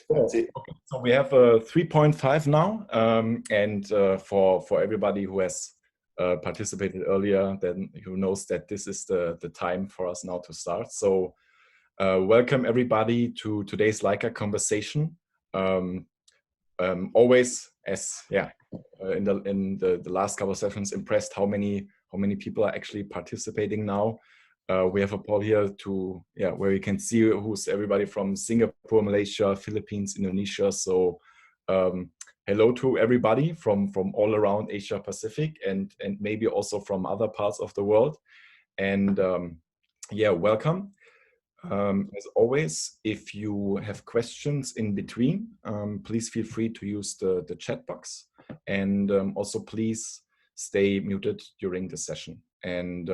That's it. Okay. So we have 3.5 now, and for everybody who has participated earlier, then who knows that this is the time for us now to start. So welcome everybody to today's Leica conversation. Always, as in the last couple of sessions, impressed how many people are actually participating now. We have a poll here where you can see who's everybody from Singapore, Malaysia, Philippines, Indonesia. So hello to everybody from all around Asia Pacific and maybe also from other parts of the world. And welcome. As always, if you have questions in between, please feel free to use the chat box, and also please stay muted during the session. And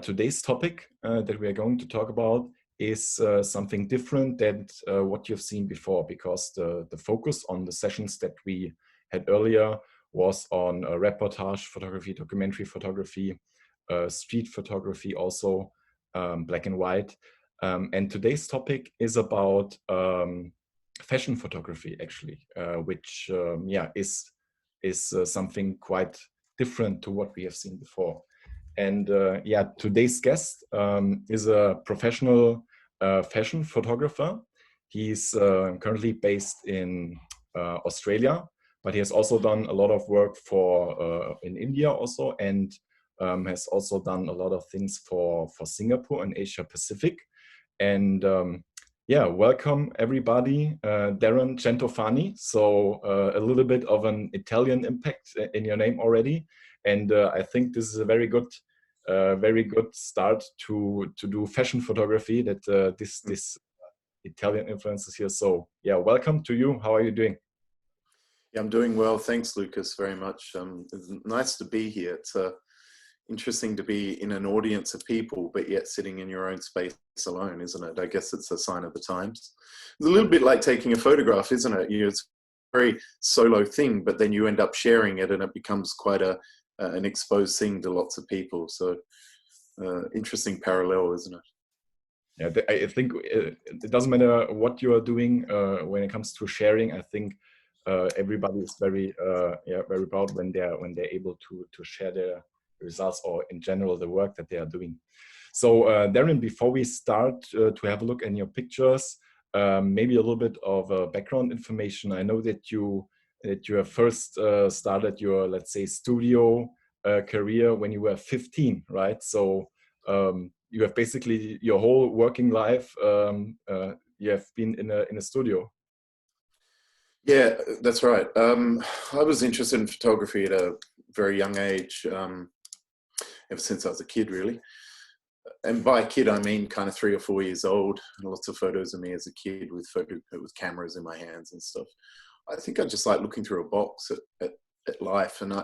today's topic that we are going to talk about is something different than what you've seen before, because the focus on the sessions that we had earlier was on reportage photography, documentary photography, street photography also, black and white. And today's topic is about fashion photography, actually, which is something quite different to what we have seen before. And today's guest is a professional fashion photographer. He's currently based in Australia, but he has also done a lot of work in India also, and has also done a lot of things for Singapore and Asia Pacific. And welcome everybody, Darren Centofanti. So a little bit of an Italian impact in your name already. And I think this is a very good start to do fashion photography, that this Italian influence is here. So welcome to you. How are you doing? Yeah, I'm doing well. Thanks, Lucas, very much. It's nice to be here. It's interesting to be in an audience of people, but yet sitting in your own space alone, isn't it? I guess it's a sign of the times. It's a little bit like taking a photograph, isn't it? It's a very solo thing, but then you end up sharing it and it becomes quite an exposed thing to lots of people. So interesting parallel, isn't it? Yeah, I think it doesn't matter what you are doing when it comes to sharing. I think everybody is very proud when they're able to share their results, or in general the work that they are doing. So Darren, before we start to have a look in your pictures, maybe a little bit of background information. I know that you have first started your, let's say, studio career when you were 15, right? So you have basically your whole working life you have been in a studio. Yeah, that's right. I was interested in photography at a very young age, ever since I was a kid, really. And by kid, I mean kind of 3 or 4 years old. Lots of photos of me as a kid with cameras in my hands and stuff. I think I just like looking through a box at life, and I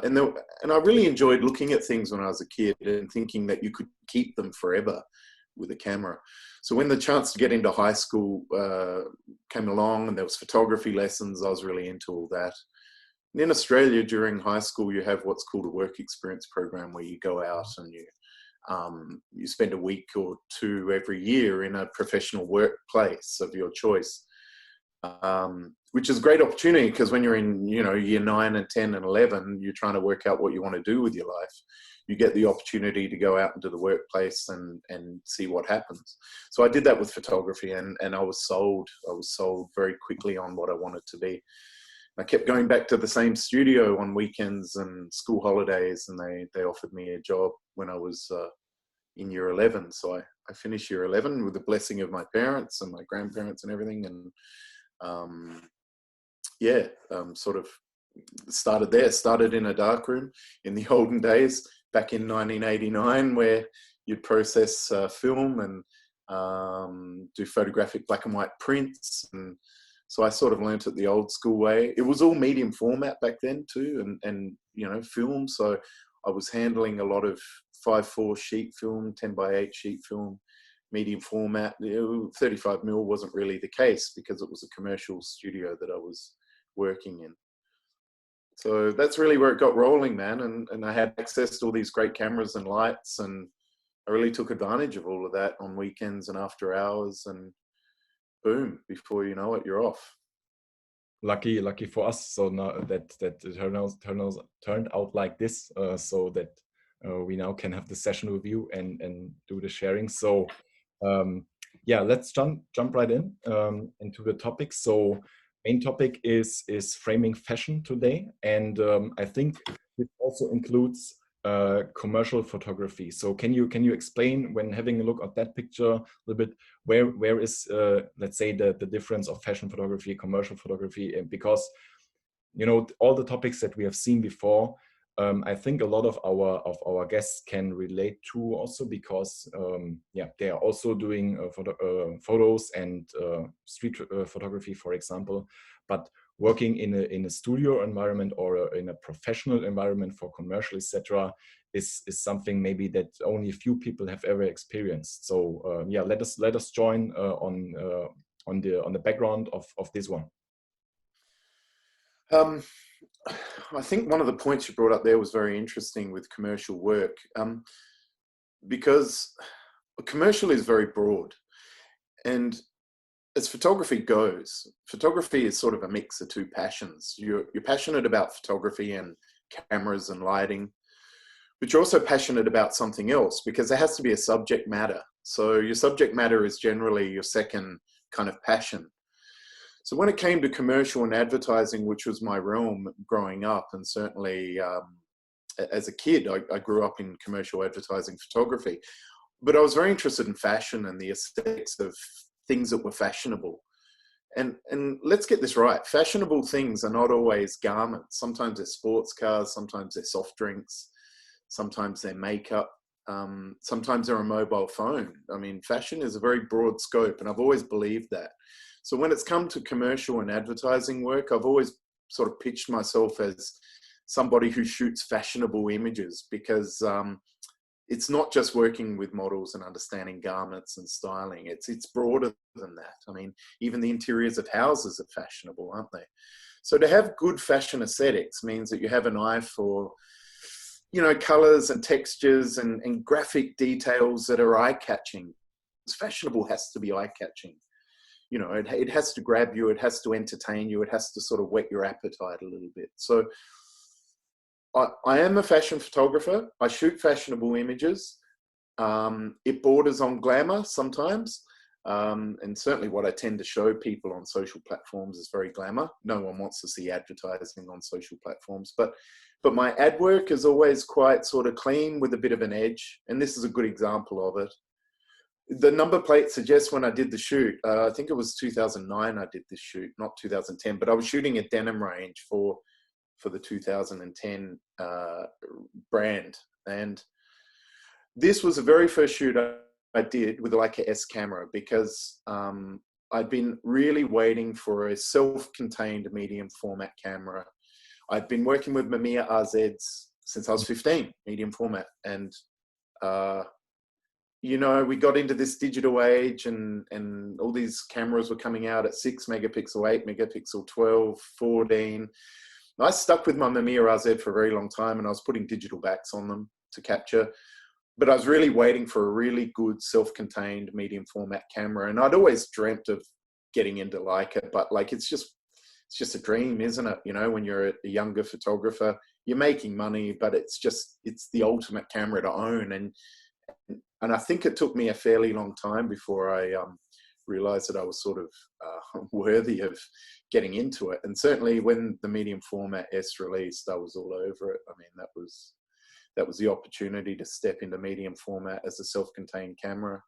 really enjoyed looking at things when I was a kid and thinking that you could keep them forever with a camera. So when the chance to get into high school came along and there was photography lessons, I was really into all that. And in Australia, during high school, you have what's called a work experience program, where you go out and you spend a week or two every year in a professional workplace of your choice, which is a great opportunity, because when you're in year 9 and 10 and 11, you're trying to work out what you want to do with your life. You get the opportunity to go out into the workplace and see what happens. So I did that with photography, and I was sold very quickly on what I wanted to be. I kept going back to the same studio on weekends and school holidays, and they offered me a job when I was in year 11. So I finished year 11 with the blessing of my parents and my grandparents and everything. And sort of started in a darkroom in the olden days, back in 1989, where you'd process film and do photographic black and white prints. And so I sort of learnt it the old school way. It was all medium format back then too, and film. So I was handling a lot of 5:4 sheet film, 10:8 sheet film, medium format. 35mm wasn't really the case, because it was a commercial studio that I was working in. So that's really where it got rolling, man. And I had access to all these great cameras and lights, and I really took advantage of all of that on weekends and after hours. And boom, before you know it, you're off. Lucky for us. So now that it turned out like this, so that we now can have the session with you and do the sharing. So yeah, let's jump right in into the topic. So main topic is framing fashion today, and I think it also includes commercial photography. So can you explain, when having a look at that picture, a little bit where is let's say the difference of fashion photography, commercial photography, and because you know all the topics that we have seen before, I think a lot of our guests can relate to also, because yeah, they are also doing photos and street photography, for example, but working in a studio environment or in a professional environment for commercial, etc., is something maybe that only a few people have ever experienced. So yeah, let us join on the background of this one. I think one of the points you brought up there was very interesting with commercial work, because commercial is very broad, and as photography goes, photography is sort of a mix of two passions. You're passionate about photography and cameras and lighting, but you're also passionate about something else, because there has to be a subject matter. So your subject matter is generally your second kind of passion. So when it came to commercial and advertising, which was my realm growing up, and certainly as a kid, I grew up in commercial advertising photography, but I was very interested in fashion and the aesthetics of things that were fashionable. And let's get this right. Fashionable things are not always garments. Sometimes they're sports cars, sometimes they're soft drinks, sometimes they're makeup, sometimes they're a mobile phone. I mean, fashion is a very broad scope, and I've always believed that. So when it's come to commercial and advertising work, I've always sort of pitched myself as somebody who shoots fashionable images, because it's not just working with models and understanding garments and styling. It's broader than that. I mean, even the interiors of houses are fashionable, aren't they? So to have good fashion aesthetics means that you have an eye for, you know, colors and textures and graphic details that are eye-catching. It's fashionable has to be eye-catching. You know, it has to grab you, it has to entertain you, it has to sort of whet your appetite a little bit. So I am a fashion photographer. I shoot fashionable images. It borders on glamour sometimes. And certainly what I tend to show people on social platforms is very glamour. No one wants to see advertising on social platforms, but my ad work is always quite sort of clean with a bit of an edge. And this is a good example of it. The number plate suggests when I did the shoot, I think it was 2009 I did this shoot, not 2010, but I was shooting a denim range for the 2010 brand. And this was the very first shoot I did with a Leica S camera, because I'd been really waiting for a self-contained medium format camera. I'd been working with Mamiya RZs since I was 15, medium format. And you know, we got into this digital age, and all these cameras were coming out at 6 megapixel, 8 megapixel, 12, 14. I stuck with my Mamiya RZ for a very long time, and I was putting digital backs on them to capture. But I was really waiting for a really good self-contained medium format camera. And I'd always dreamt of getting into Leica, but like, it's just a dream, isn't it? You know, when you're a younger photographer, you're making money, but it's the ultimate camera to own. And I think it took me a fairly long time before I realized that I was sort of worthy of getting into it. And certainly when the medium format S released, I was all over it. I mean, that was the opportunity to step into medium format as a self-contained camera.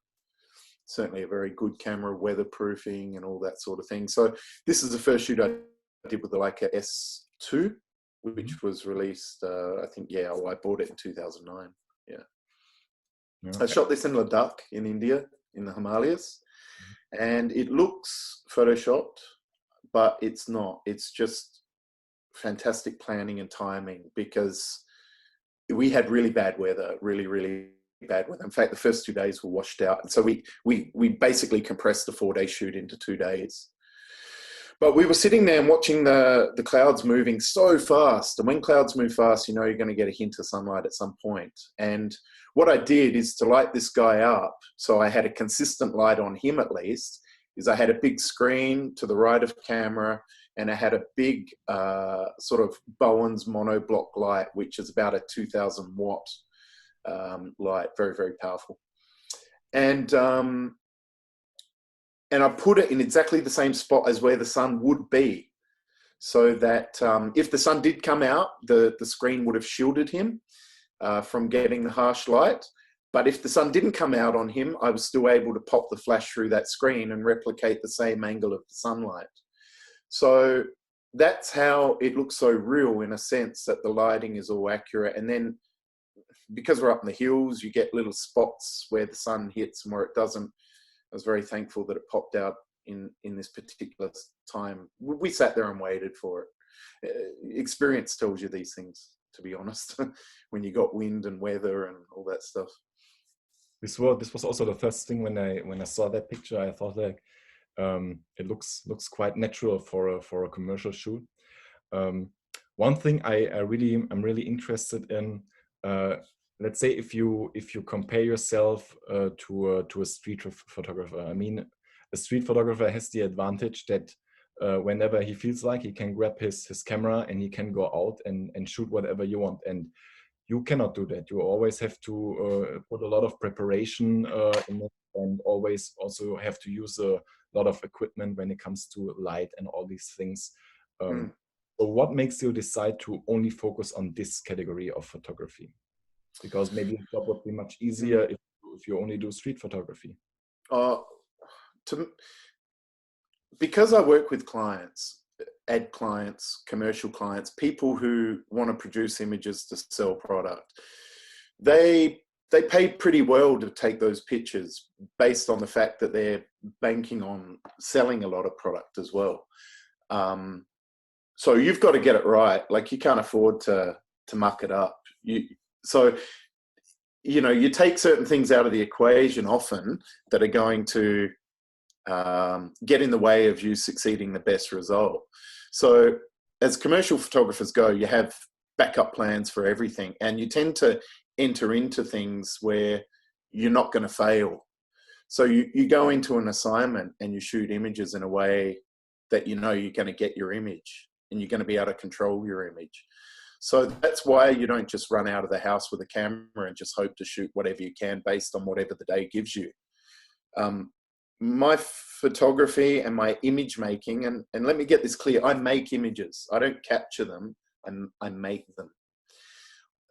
Certainly a very good camera, weatherproofing and all that sort of thing. So this is the first shoot I did with the Leica S2, which was released, I think, I bought it in 2009. Yeah. I shot this in Ladakh in India, in the Himalayas, and it looks photoshopped, but it's not. It's just fantastic planning and timing, because we had really bad weather, really, really bad weather. In fact, the first 2 days were washed out. And so we basically compressed the 4-day shoot into 2 days. But we were sitting there and watching the clouds moving so fast. And when clouds move fast, you know you're going to get a hint of sunlight at some point. And what I did is to light this guy up, so I had a consistent light on him at least, is I had a big screen to the right of camera, and I had a big sort of Bowen's monoblock light, which is about a 2000 watt light, very, very powerful. And I put it in exactly the same spot as where the sun would be, so that if the sun did come out, the screen would have shielded him from getting the harsh light. But if the sun didn't come out on him, I was still able to pop the flash through that screen and replicate the same angle of the sunlight. So that's how it looks so real, in a sense, that the lighting is all accurate. And then because we're up in the hills, you get little spots where the sun hits and where it doesn't. I was very thankful that it popped out in this particular time. We sat there and waited for it. Experience tells you these things, to be honest, when you got wind and weather and all that stuff. This was also the first thing when I saw that picture. I thought, like, it looks quite natural for a commercial shoot. One thing I'm really interested in, let's say if you compare yourself to a street photographer. I mean, a street photographer has the advantage that whenever he feels like, he can grab his camera and he can go out and shoot whatever you want. And you cannot do that. You always have to put a lot of preparation in it, and always also have to use a lot of equipment when it comes to light and all these things. So what makes you decide to only focus on this category of photography? Because maybe the job would be much easier if you only do street photography. Because I work with clients, ad clients, commercial clients, people who want to produce images to sell product, they pay pretty well to take those pictures based on the fact that they're banking on selling a lot of product as well. So you've got to get it right. Like, you can't afford to muck it up. So you take certain things out of the equation often that are going to get in the way of you succeeding the best result. So as commercial photographers go, you have backup plans for everything, and you tend to enter into things where you're not going to fail. So you go into an assignment and you shoot images in a way that you're going to get your image, and you're going to be able to control your image. So that's why you don't just run out of the house with a camera and just hope to shoot whatever you can based on whatever the day gives you. My photography and my image making, and let me get this clear, I make images. I don't capture them, I make them.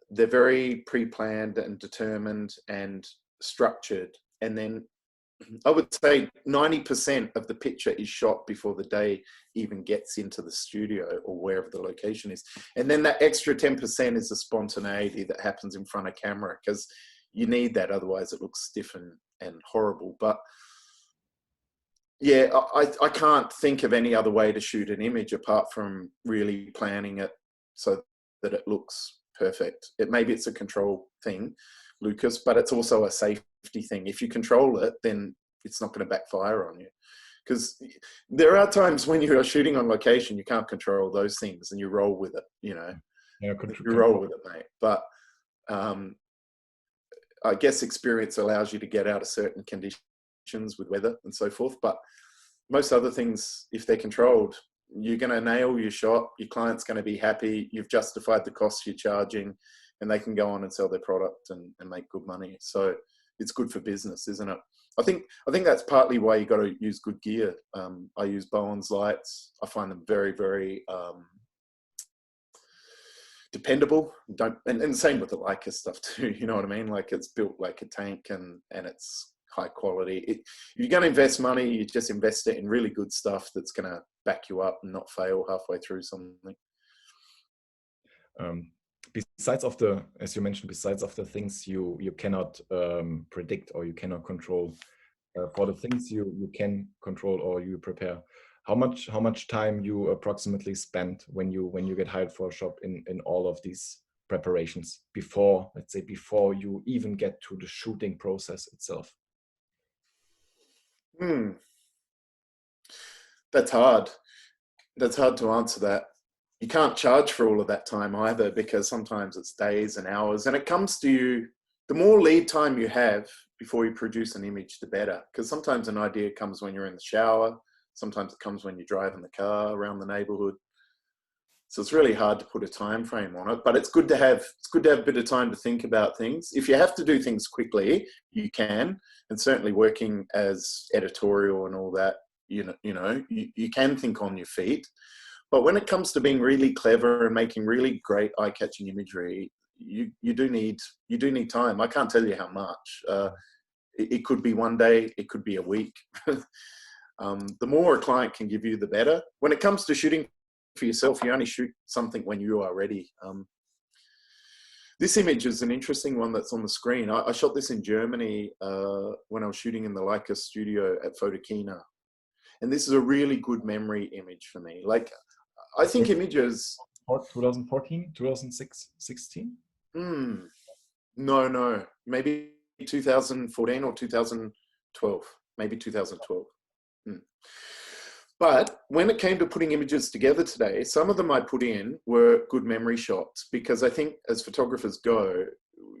They're very pre-planned and determined and structured. And then I would say 90% of the picture is shot before the day even gets into the studio or wherever the location is. And then that extra 10% is the spontaneity that happens in front of camera, because you need that, otherwise it looks stiff and horrible. But yeah, I can't think of any other way to shoot an image apart from really planning it so that it looks perfect. Maybe it's a control thing, Lucas, but it's also a safety thing. If you control it, then it's not going to backfire on you. Because there are times when you are shooting on location, you can't control those things, and you roll with it, Yeah, you roll with it, mate. But I guess experience allows you to get out of certain conditions with weather and so forth. But most other things, if they're controlled, you're going to nail your shot. Your client's going to be happy. You've justified the costs you're charging, and they can go on and sell their product and make good money. So it's good for business, isn't it? I think that's partly why you got to use good gear. I use Bowen's lights. I find them very, very dependable. And the same with the Leica stuff too. You know what I mean? Like, it's built like a tank, and it's high quality. If you're going to invest money, you just invest it in really good stuff that's going to back you up and not fail halfway through something. Besides of the, as you mentioned, besides of the things you cannot predict or you cannot control, for the things you can control or you prepare, how much time you approximately spend when you get hired for a shop in all of these preparations before, let's say, before you even get to the shooting process itself? That's hard. That's hard to answer that. You can't charge for all of that time either, because sometimes it's days and hours, and it comes to you, the more lead time you have, before you produce an image, the better. Because sometimes an idea comes when you're in the shower. Sometimes it comes when you drive in the car around the neighborhood. So it's really hard to put a time frame on it, but it's good to have a bit of time to think about things. If you have to do things quickly, you can, and certainly working as editorial and all that, you can think on your feet. But when it comes to being really clever and making really great eye-catching imagery, you do need time. I can't tell you how much. It could be one day, it could be a week. The more a client can give you, the better. When it comes to shooting for yourself, you only shoot something when you are ready. This image is an interesting one that's on the screen. I shot this in Germany when I was shooting in the Leica studio at Photokina. And this is a really good memory image for me. Like, I think images... 2014, 2016? No. Maybe 2014 or 2012. Maybe 2012. But when it came to putting images together today, some of them I put in were good memory shots, because I think as photographers go,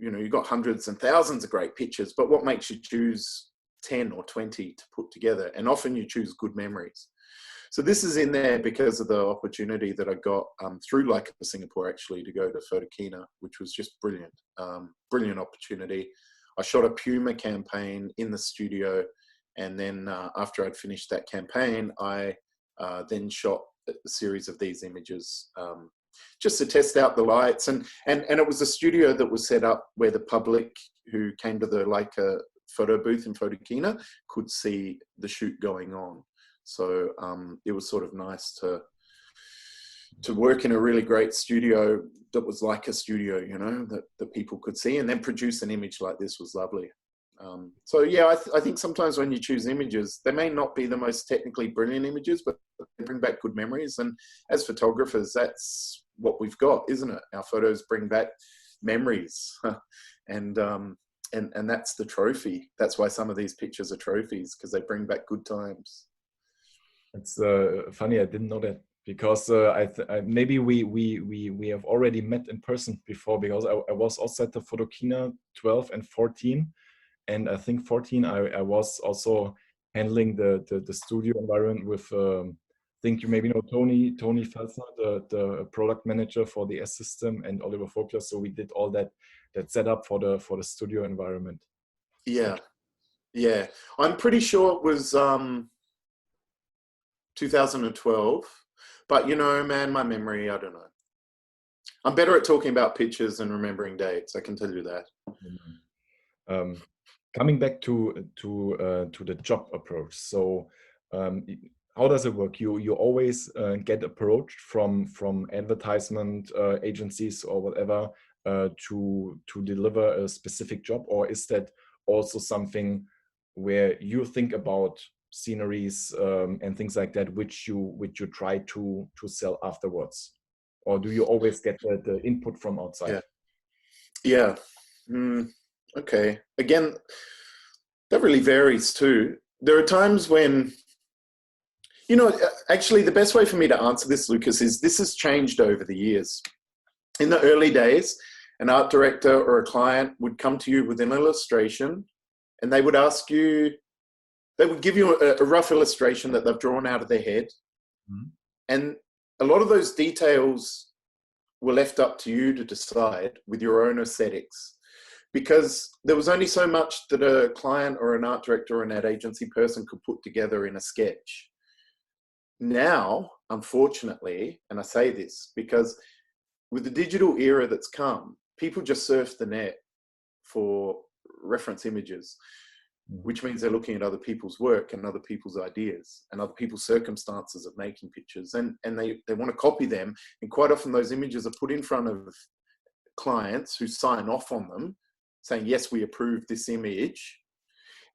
you've got hundreds and thousands of great pictures, but what makes you choose 10 or 20 to put together? And often you choose good memories. So this is in there because of the opportunity that I got through Leica Singapore, actually, to go to Photokina, which was just brilliant. Brilliant opportunity. I shot a Puma campaign in the studio. And then after I'd finished that campaign, I then shot a series of these images just to test out the lights. And it was a studio that was set up where the public who came to the Leica photo booth in Photokina could see the shoot going on. So it was sort of nice to work in a really great studio that was like a studio, that people could see, and then produce an image like this was lovely. So yeah, I think sometimes when you choose images, they may not be the most technically brilliant images, but they bring back good memories. And as photographers, that's what we've got, isn't it? Our photos bring back memories, and that's the trophy. That's why some of these pictures are trophies, because they bring back good times. It's funny, I didn't know that, because maybe we have already met in person before, because I was also at the Photokina 12 and 14. And I think 14, I was also handling the studio environment with, I think you maybe know Tony Felsner, the product manager for the S system, and Oliver Vogler. So we did all that setup for the studio environment. Yeah, yeah. I'm pretty sure it was 2012, but man, my memory, I don't know. I'm better at talking about pictures and remembering dates, I can tell you that. Coming back to the job approach. So how does it work? You always get approached from advertisement agencies or whatever to deliver a specific job, or is that also something where you think about sceneries and things like that, which you try to sell afterwards, or do you always get the input from outside? Yeah. Okay. Again, that really varies too. There are times when, actually the best way for me to answer this, Lucas, is this has changed over the years. In the early days, an art director or a client would come to you with an illustration, and they would ask you, they would give you a rough illustration that they've drawn out of their head. Mm-hmm. And a lot of those details were left up to you to decide with your own aesthetics, because there was only so much that a client or an art director or an ad agency person could put together in a sketch. Now, unfortunately, and I say this because with the digital era that's come, people just surf the net for reference images, which means they're looking at other people's work and other people's ideas and other people's circumstances of making pictures, and they want to copy them. And quite often those images are put in front of clients who sign off on them, saying, yes, we approve this image.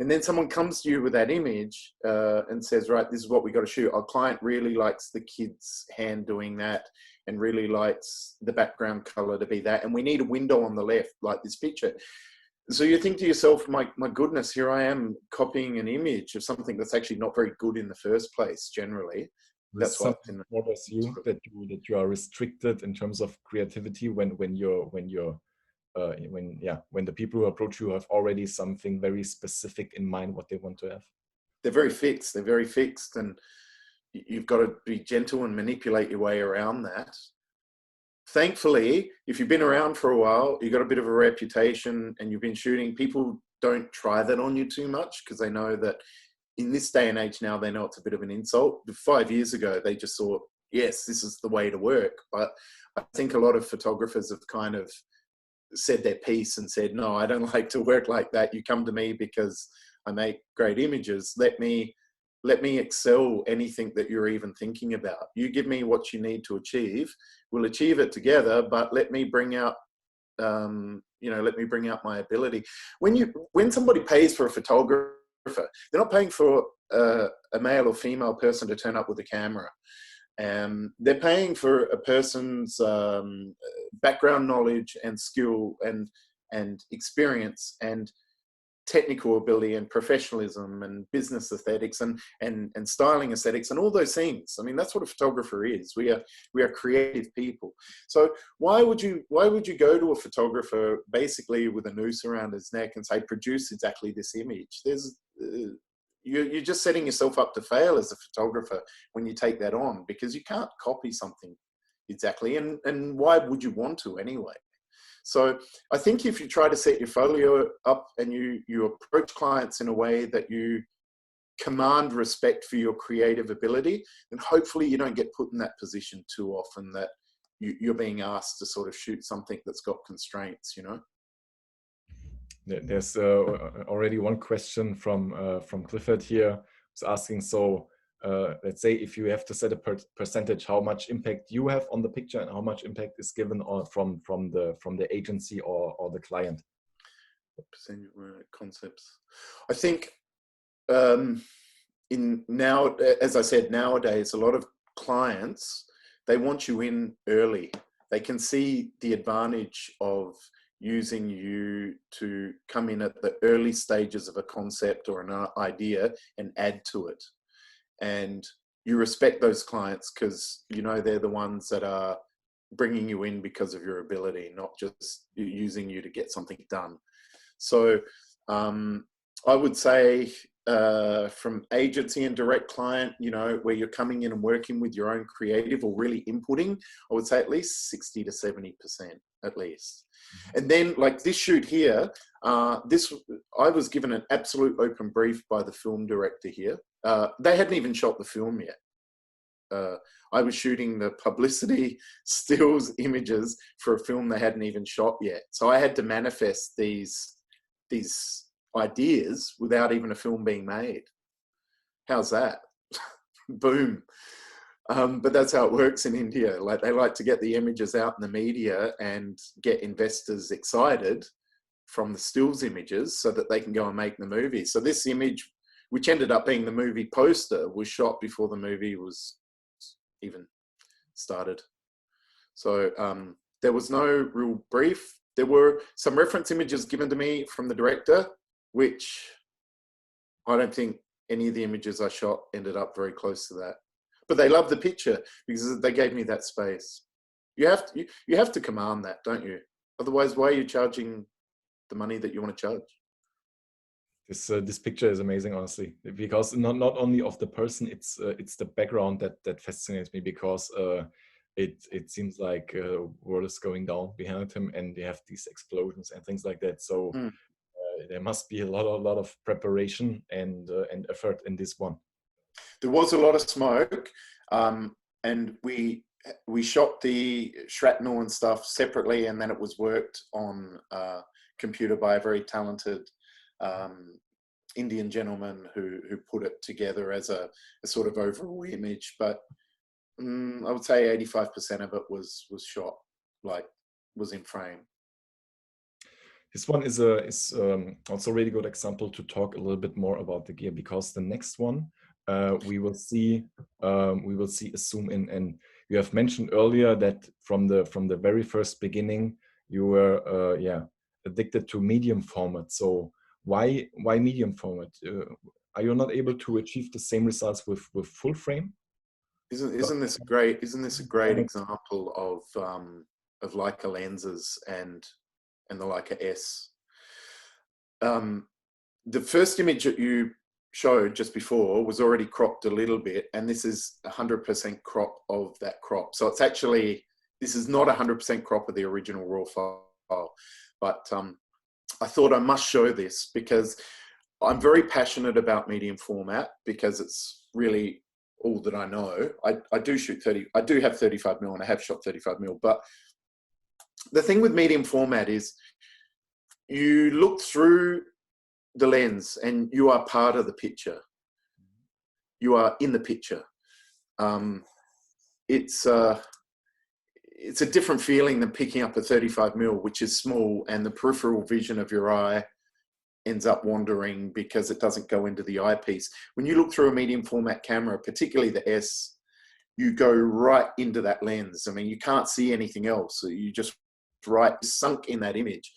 And then someone comes to you with that image and says, right, this is what we got to shoot. Our client really likes the kid's hand doing that and really likes the background color to be that. And we need a window on the left, like this picture. So you think to yourself, my goodness, here I am copying an image of something that's actually not very good in the first place, generally. That's what bothers you, that you are restricted in terms of creativity when you're when the people who approach you have already something very specific in mind what they want to have? They're very fixed. They're very fixed, and you've got to be gentle and manipulate your way around that. Thankfully, if you've been around for a while, you've got a bit of a reputation and you've been shooting, people don't try that on you too much because they know that in this day and age now, they know it's a bit of an insult. 5 years ago, they just thought, yes, this is the way to work. But I think a lot of photographers have kind of said their piece and said, no, I don't like to work like that. You come to me because I make great images. Let me excel anything that you're even thinking about. You give me what you need to achieve. We'll achieve it together, but let me bring out, let me bring out my ability. When somebody pays for a photographer, they're not paying for a male or female person to turn up with a camera. They're paying for a person's background knowledge and skill and experience and technical ability and professionalism and business aesthetics and styling aesthetics and all those things. I mean, that's what a photographer is. We are creative people. So why would you go to a photographer basically with a noose around his neck and say, produce exactly this image? You're just setting yourself up to fail as a photographer when you take that on, because you can't copy something exactly. And why would you want to anyway? So I think if you try to set your folio up and you approach clients in a way that you command respect for your creative ability, then hopefully you don't get put in that position too often that you're being asked to sort of shoot something that's got constraints, you know? There's already one question from Clifford here, who's asking, so let's say if you have to set a percentage, how much impact you have on the picture and how much impact is given from the agency or the client? Percentage concepts. I think as I said, nowadays, a lot of clients, they want you in early. They can see the advantage of using you to come in at the early stages of a concept or an idea and add to it. And you respect those clients because you know they're the ones that are bringing you in because of your ability, not just using you to get something done. So I would say from agency and direct client, you know, where you're coming in and working with your own creative or really inputting, I would say at least 60 to 70% at least. And then like this shoot here, I was given an absolute open brief by the film director here. They hadn't even shot the film yet. I was shooting the publicity stills images for a film they hadn't even shot yet. So I had to manifest these ideas without even a film being made. How's that? Boom. But that's how it works in India. Like they like to get the images out in the media and get investors excited from the stills images so that they can go and make the movie. So this image, which ended up being the movie poster, was shot before the movie was even started. So there was no real brief. There were some reference images given to me from the director, which I don't think any of the images I shot ended up very close to that. But they loved the picture because they gave me that space. You have to command that, don't you? Otherwise, why are you charging the money that you want to charge? This picture is amazing, honestly, because not only of the person, it's the background that fascinates me, because it seems like world is going down behind him, and they have these explosions and things like that. So there must be a lot of preparation and effort in this one. There was a lot of smoke, and we shot the shrapnel and stuff separately, and then it was worked on computer by a very talented Indian gentleman who put it together as a sort of overall image. But I would say 85% of it was shot, like was in frame. This one is also a really good example to talk a little bit more about the gear, because the next one we will see a zoom in, and you have mentioned earlier that from the very first beginning you were addicted to medium format. So why medium format? Are you not able to achieve the same results with full frame? Isn't this a great example of Leica lenses and and the Leica S. The first image that you showed just before was already cropped a little bit, and this is 100% crop of that crop. So it's actually, this is not 100% crop of the original raw file, but I thought I must show this because I'm very passionate about medium format, because it's really all that I know. I do shoot 30, I do have 35mm, and I have shot 35mm, but the thing with medium format is you look through the lens and you are part of the picture. You are in the picture. It's a different feeling than picking up a 35mm, which is small, and the peripheral vision of your eye ends up wandering because it doesn't go into the eyepiece. When you look through a medium format camera, particularly the S, you go right into that lens. I mean, you can't see anything else. You just sunk in that image.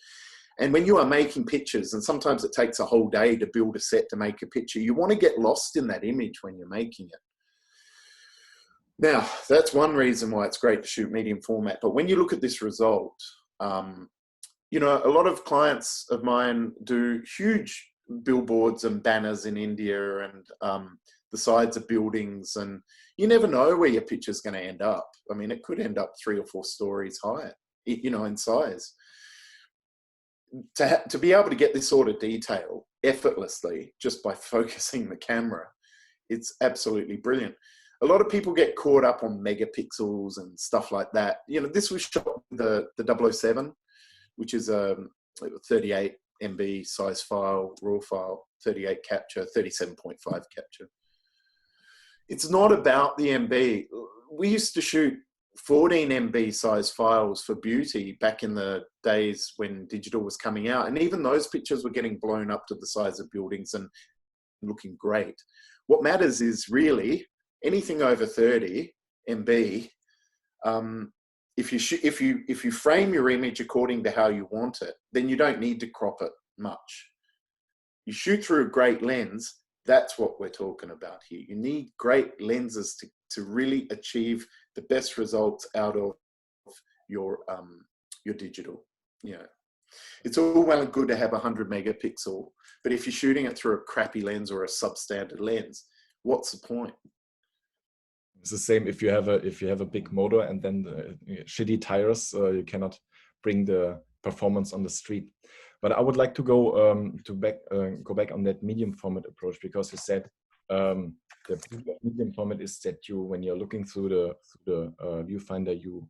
And when you are making pictures, and sometimes it takes a whole day to build a set to make a picture, you want to get lost in that image when you're making it. Now, that's one reason why it's great to shoot medium format. But when you look at this result, you know, a lot of clients of mine do huge billboards and banners in India and the sides of buildings, and you never know where your picture's going to end up. I mean, it could end up 3 or 4 stories high, you know, in size. To be able to get this sort of detail effortlessly just by focusing the camera, it's absolutely brilliant. A lot of people get caught up on megapixels and stuff like that. You know, this was shot with the 007, which is a 38 MB size file, raw file, 38 capture, 37.5 capture. It's not about the MB. We used to shoot 14 MB size files for beauty back in the days when digital was coming out. And even those pictures were getting blown up to the size of buildings and looking great. What matters is really anything over 30 MB. If you frame your image according to how you want it, then you don't need to crop it much. You shoot through a great lens. That's what we're talking about here. You need great lenses to really achieve the best results out of your digital. You know, it's all well and good to have 100 megapixel, but if you're shooting it through a crappy lens or a substandard lens, what's the point? It's the same if you have a big motor and then the shitty tires, you cannot bring the performance on the street. But I would like to go go back on that medium format approach, because you said the medium format is that you, when you're looking through the viewfinder, you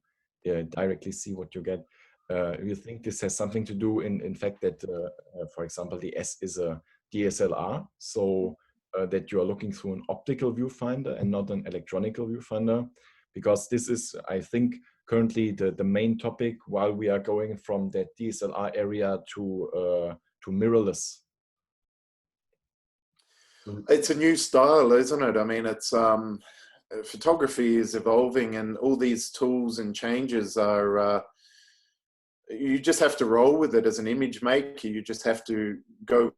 directly see what you get. You think this has something to do in fact that, for example, the S is a DSLR, so that you are looking through an optical viewfinder and not an electronical viewfinder? Because this is, I think, currently the main topic, while we are going from that DSLR area to mirrorless. It's a new style, isn't it? I mean, it's photography is evolving, and all these tools and changes are, you just have to roll with it as an image maker. You just have to go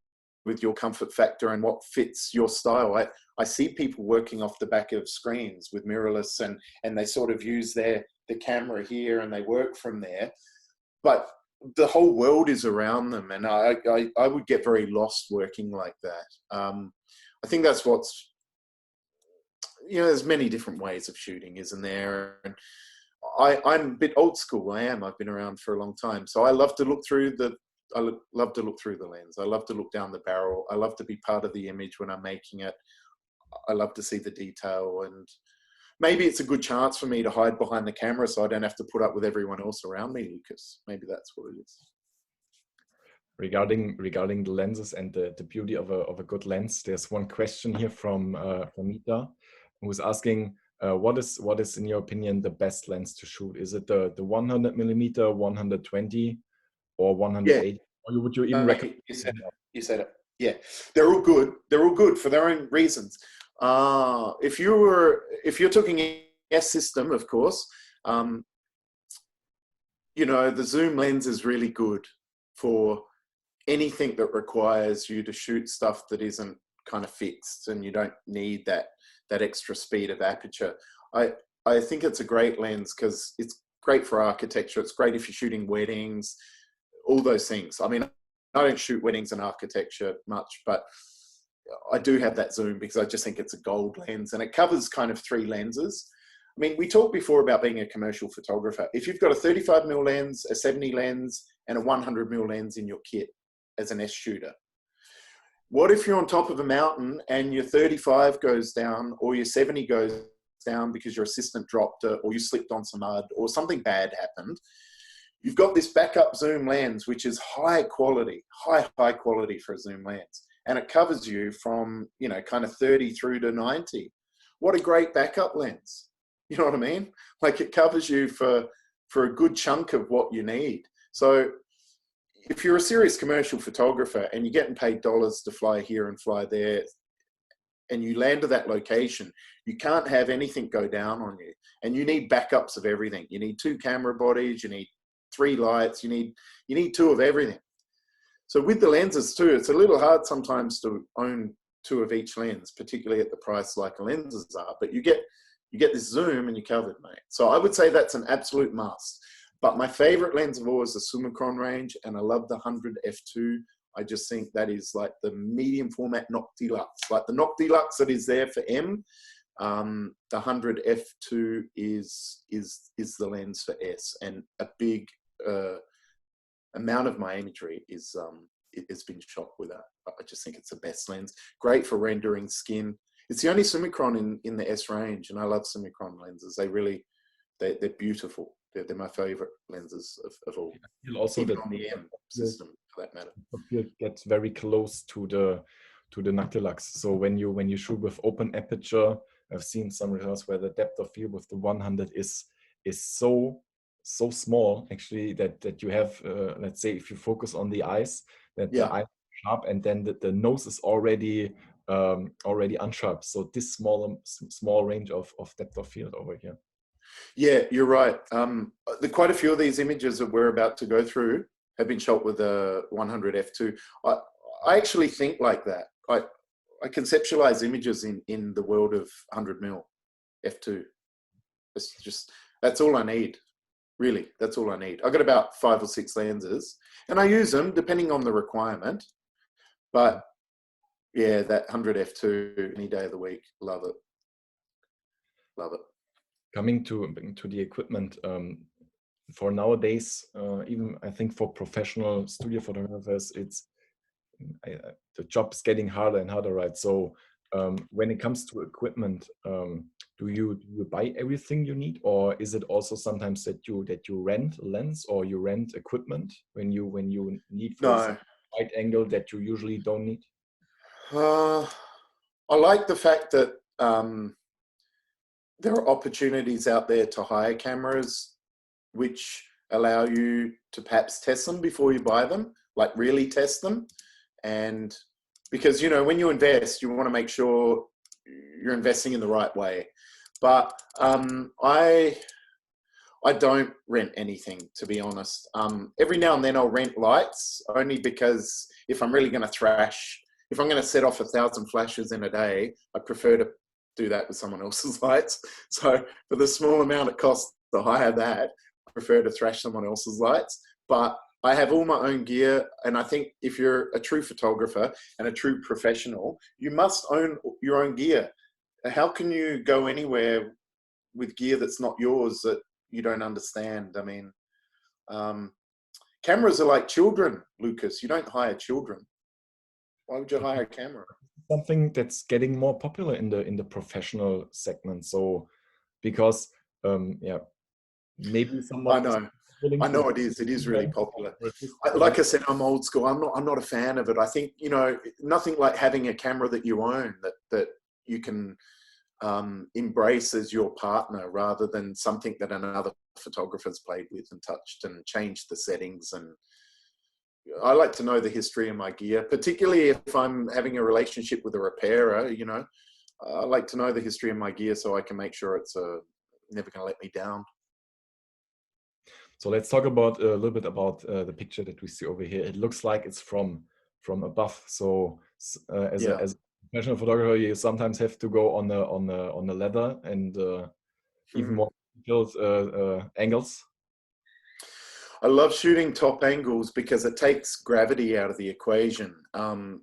with your comfort factor and what fits your style. I see people working off the back of screens with mirrorless, and they sort of use the camera here and they work from there. But the whole world is around them, and I would get very lost working like that. I think that's what's, you know, there's many different ways of shooting, isn't there? And I'm a bit old school. I've been around for a long time, so I love to look through the lens. I love to look down the barrel. I love to be part of the image when I'm making it. I love to see the detail, and maybe it's a good chance for me to hide behind the camera so I don't have to put up with everyone else around me, Lucas. Maybe that's what it is. Regarding the lenses and the beauty of a good lens, there's one question here from Mita, who's asking, what is in your opinion the best lens to shoot? Is it the 100 millimeter, 120, or 180? Yeah. Or would you even recommend? You said it. Yeah, they're all good. They're all good for their own reasons. If you're talking S system, of course, you know, the zoom lens is really good for anything that requires you to shoot stuff that isn't kind of fixed, and you don't need that extra speed of aperture. I think it's a great lens because it's great for architecture. It's great if you're shooting weddings all those things. I mean, I don't shoot weddings and architecture much, but I do have that zoom because I just think it's a gold lens, and it covers kind of 3 lenses. I mean, we talked before about being a commercial photographer. If you've got a 35mm lens, a 70 lens, and a 100mm lens in your kit as an S shooter, what if you're on top of a mountain and your 35 goes down or your 70 goes down because your assistant dropped it or you slipped on some mud or something bad happened? You've got this backup zoom lens, which is high quality for a zoom lens. And it covers you from, you know, kind of 30 through to 90. What a great backup lens. You know what I mean? Like, it covers you for a good chunk of what you need. So if you're a serious commercial photographer and you're getting paid dollars to fly here and fly there, and you land at that location, you can't have anything go down on you. And you need backups of everything. You need 2 camera bodies, you need 3 lights, you need 2 of everything. So with the lenses too, it's a little hard sometimes to own 2 of each lens, particularly at the price like lenses are, but you get this zoom and you're covered, mate. So I would say that's an absolute must. But my favorite lens of all is the Summicron range, and I love the 100 f2. I just think that is like the medium format Noc Deluxe, like the Noc Deluxe that is there for M. The 100 f2 is the lens for S, and a big amount of my imagery is it's been shot with that. I just think it's the best lens. Great for rendering skin. It's the only Summicron in the S range, and I love Summicron lenses. They're beautiful. They're my favorite lenses of all. You'll also even on the M system, for that matter. It gets very close to the Noc Deluxe. So when you shoot with open aperture, I've seen some results where the depth of field with the 100 is so small actually that you have let's say if you focus on the eyes, that the eye is sharp, and then the nose is already unsharp. So this small range of depth of field over here. Yeah, you're right. Quite a few of these images that we're about to go through have been shot with a 100 f2. I actually think like that. I conceptualize images in the world of 100mm f2. It's just, that's all I need. Really, that's all I need. I've got about 5 or 6 lenses, and I use them depending on the requirement. But yeah, that 100 f2 any day of the week, love it. Love it. Coming to the equipment, for nowadays, even I think for professional studio photographers, the job's getting harder and harder, right? So when it comes to equipment, do you buy everything you need, or is it also sometimes that you rent a lens or you rent equipment when you need, for example, wide angle that you usually don't need? I like the fact that there are opportunities out there to hire cameras which allow you to perhaps test them before you buy them, like really test them. And because, you know, when you invest, you want to make sure you're investing in the right way. But I don't rent anything, to be honest. Every now and then I'll rent lights, only because if I'm really going to thrash, if I'm going to set off 1,000 flashes in a day, I prefer to do that with someone else's lights. So for the small amount it costs to hire that, I prefer to thrash someone else's lights. But I have all my own gear, and I think if you're a true photographer and a true professional, you must own your own gear. How can you go anywhere with gear that's not yours, that you don't understand? I mean, cameras are like children, Lucas. You don't hire children. Why would you hire a camera? Something that's getting more popular in the professional segment. So because yeah, maybe someone I know it is. It is really popular. Like I said, I'm old school. I'm not a fan of it. I think, you know, nothing like having a camera that you own, that you can embrace as your partner, rather than something that another photographer's played with and touched and changed the settings. And I like to know the history of my gear, particularly if I'm having a relationship with a repairer. You know, I like to know the history of my gear so I can make sure it's never going to let me down. So let's talk about a little bit about the picture that we see over here. It looks like it's from above. So as a professional photographer, you sometimes have to go on the ladder and even more detailed angles. I love shooting top angles because it takes gravity out of the equation. And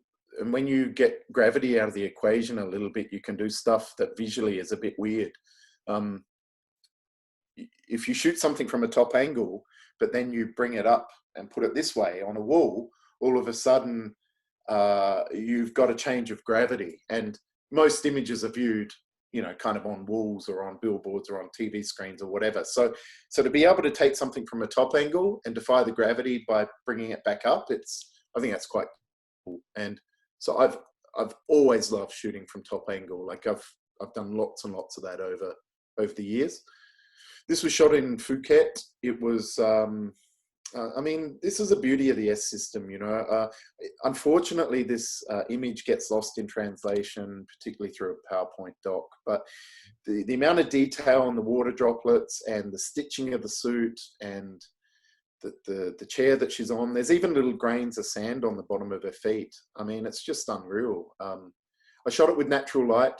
when you get gravity out of the equation a little bit, you can do stuff that visually is a bit weird. If you shoot something from a top angle, but then you bring it up and put it this way on a wall, all of a sudden you've got a change of gravity. And most images are viewed, you know, kind of on walls or on billboards or on TV screens or whatever. So to be able to take something from a top angle and defy the gravity by bringing it back up, I think that's quite cool. And so I've always loved shooting from top angle. Like I've done lots and lots of that over the years. This was shot in Phuket. It was, I mean, this is the beauty of the S system, you know. Unfortunately, this image gets lost in translation, particularly through a PowerPoint doc. But the amount of detail on the water droplets and the stitching of the suit and the chair that she's on, there's even little grains of sand on the bottom of her feet. I mean, it's just unreal. I shot it with natural light,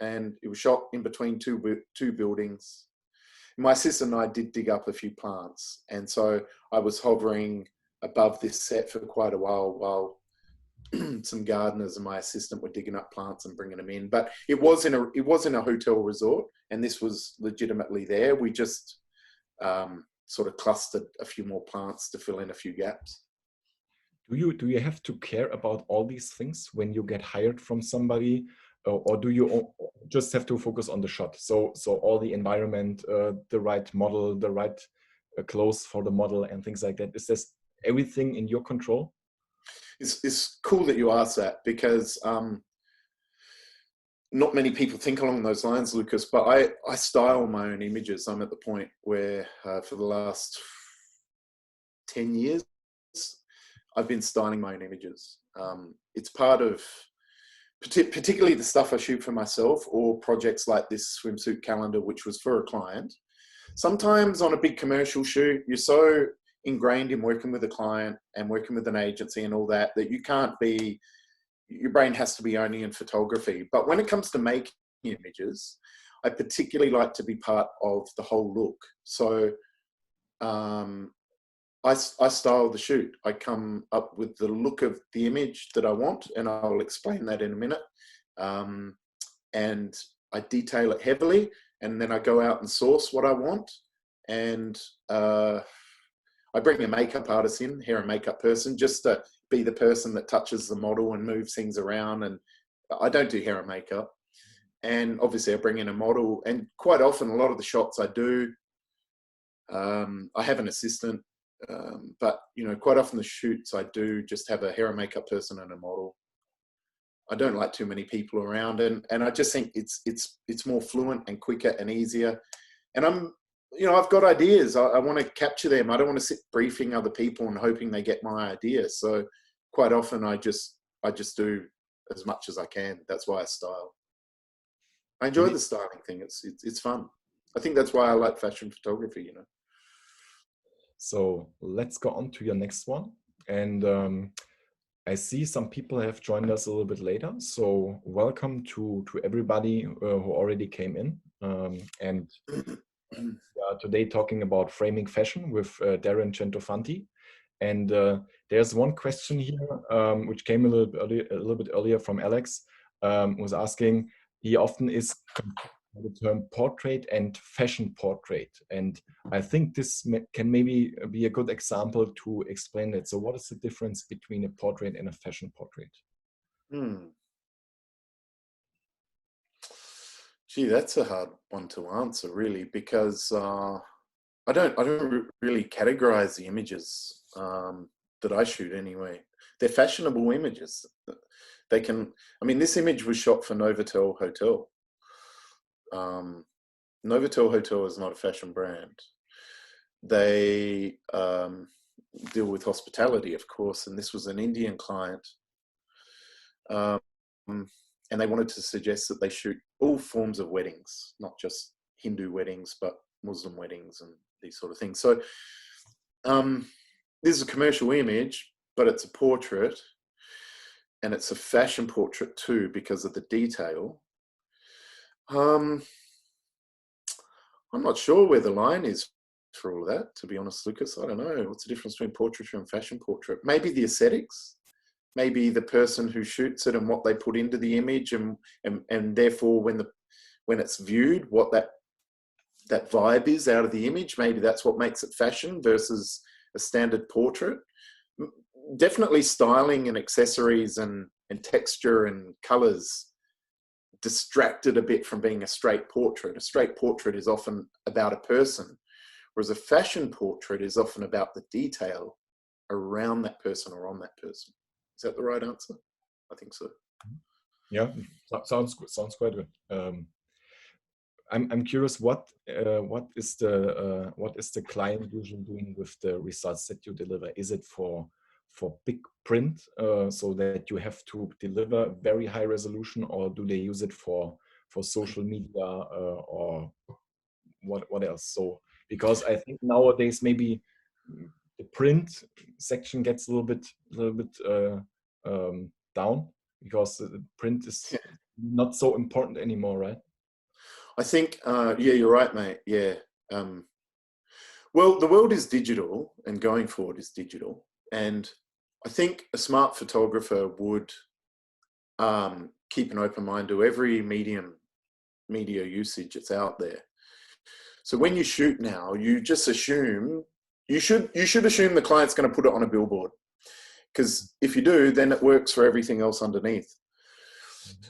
and it was shot in between two buildings. My sister and I did dig up a few plants, and so I was hovering above this set for quite a while some gardeners and my assistant were digging up plants and bringing them in. But it was in a hotel resort, and this was legitimately there. We just sort of clustered a few more plants to fill in a few gaps. Do you have to care about all these things when you get hired from somebody? Or do you just have to focus on the shot? So all the environment, the right model, the right clothes for the model and things like that. Is this everything in your control? It's cool that you ask that, because not many people think along those lines, Lucas, but I style my own images. I'm at the point where for the last 10 years, I've been styling my own images. It's part of, particularly the stuff I shoot for myself or projects like this swimsuit calendar, which was for a client. Sometimes on a big commercial shoot, you're so ingrained in working with a client and working with an agency and all that, that you can't be, your brain has to be only in photography. But when it comes to making images, I particularly like to be part of the whole look. So I style the shoot. I come up with the look of the image that I want, and I'll explain that in a minute. And I detail it heavily, and then I go out and source what I want. And I bring a makeup artist in, hair and makeup person, just to be the person that touches the model and moves things around. And I don't do hair and makeup. And obviously I bring in a model, and quite often a lot of the shots I do, I have an assistant. But you know, quite often the shoots I do just have a hair and makeup person and a model. I don't like too many people around, and I just think it's more fluent and quicker and easier. And I've got ideas. I want to capture them. I don't want to sit briefing other people and hoping they get my idea. So quite often I just do as much as I can. That's why I style. I enjoy the styling thing. It's fun. I think that's why I like fashion photography, you know. So let's go on to your next one. And I see some people have joined us a little bit later. So welcome to everybody who already came in. And we are today talking about framing fashion with Darren Centofanti. And there's one question here, which came a little bit earlier from Alex, was asking, he often is the term portrait and fashion portrait. And I think this can maybe be a good example to explain it. So what is the difference between a portrait and a fashion portrait? Gee, that's a hard one to answer, really, because I don't really categorize the images that I shoot anyway. They're fashionable images. They can, I mean, this image was shot for Novotel Hotel. Novotel Hotel is not a fashion brand. They deal with hospitality, of course, and this was an Indian client. And they wanted to suggest that they shoot all forms of weddings, not just Hindu weddings, but Muslim weddings and these sort of things. So this is a commercial image, but it's a portrait, and it's a fashion portrait too because of the detail. I'm not sure where the line is for all of that, to be honest, Lucas. I don't know. What's the difference between portraiture and fashion portrait? Maybe the aesthetics, maybe the person who shoots it and what they put into the image, and therefore when it's viewed, what that vibe is out of the image. Maybe that's what makes it fashion versus a standard portrait. Definitely styling and accessories and texture and colors distracted a bit from being a straight portrait. A straight portrait is often about a person, whereas a fashion portrait is often about the detail around that person or on that person. Is that the right answer? I think so. Yeah, sounds good. Sounds quite good. I'm curious, what is the client usually doing with the results that you deliver? Is it for big print, so that you have to deliver very high resolution, or do they use it for social media, or what else? So, because I think nowadays maybe the print section gets a little bit down, because the print is not so important anymore, right? I think, yeah, you're right, mate. Yeah. Well, the world is digital, and going forward is digital. And I think a smart photographer would keep an open mind to every media usage that's out there. So when you shoot now, you just assume, you should assume the client's going to put it on a billboard. Because if you do, then it works for everything else underneath.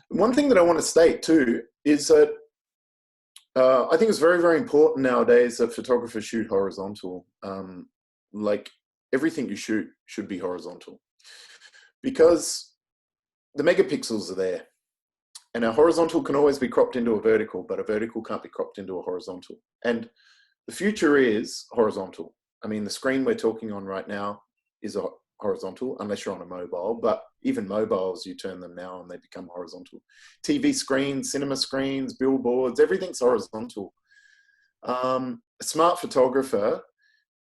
One thing that I want to state too is that I think it's very, very important nowadays that photographers shoot horizontal. Like everything you shoot should be horizontal, because the megapixels are there, and a horizontal can always be cropped into a vertical, but a vertical can't be cropped into a horizontal. And the future is horizontal. I mean, the screen we're talking on right now is a horizontal, unless you're on a mobile, but even mobiles, you turn them now and they become horizontal. TV screens, cinema screens, billboards, everything's horizontal. A smart photographer,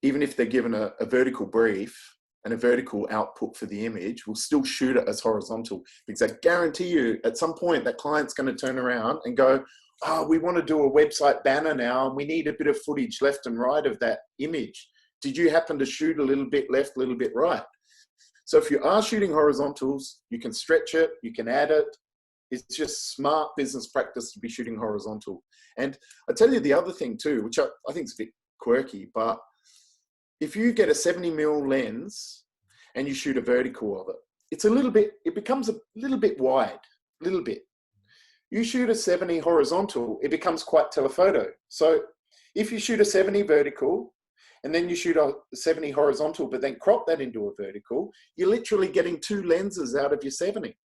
even if they're given a vertical brief and a vertical output for the image, will still shoot it as horizontal, because I guarantee you at some point that client's going to turn around and go, oh, we want to do a website banner now and we need a bit of footage left and right of that image. Did you happen to shoot a little bit left, a little bit right? So if you are shooting horizontals, you can stretch it, you can add it. It's just smart business practice to be shooting horizontal. And I tell you the other thing too, which I think is a bit quirky, but if you get a 70mm lens and you shoot a vertical of it, it becomes a little bit wide, a little bit. You shoot a 70 horizontal, it becomes quite telephoto. So if you shoot a 70 vertical, and then you shoot a 70 horizontal, but then crop that into a vertical, you're literally getting two lenses out of your 70.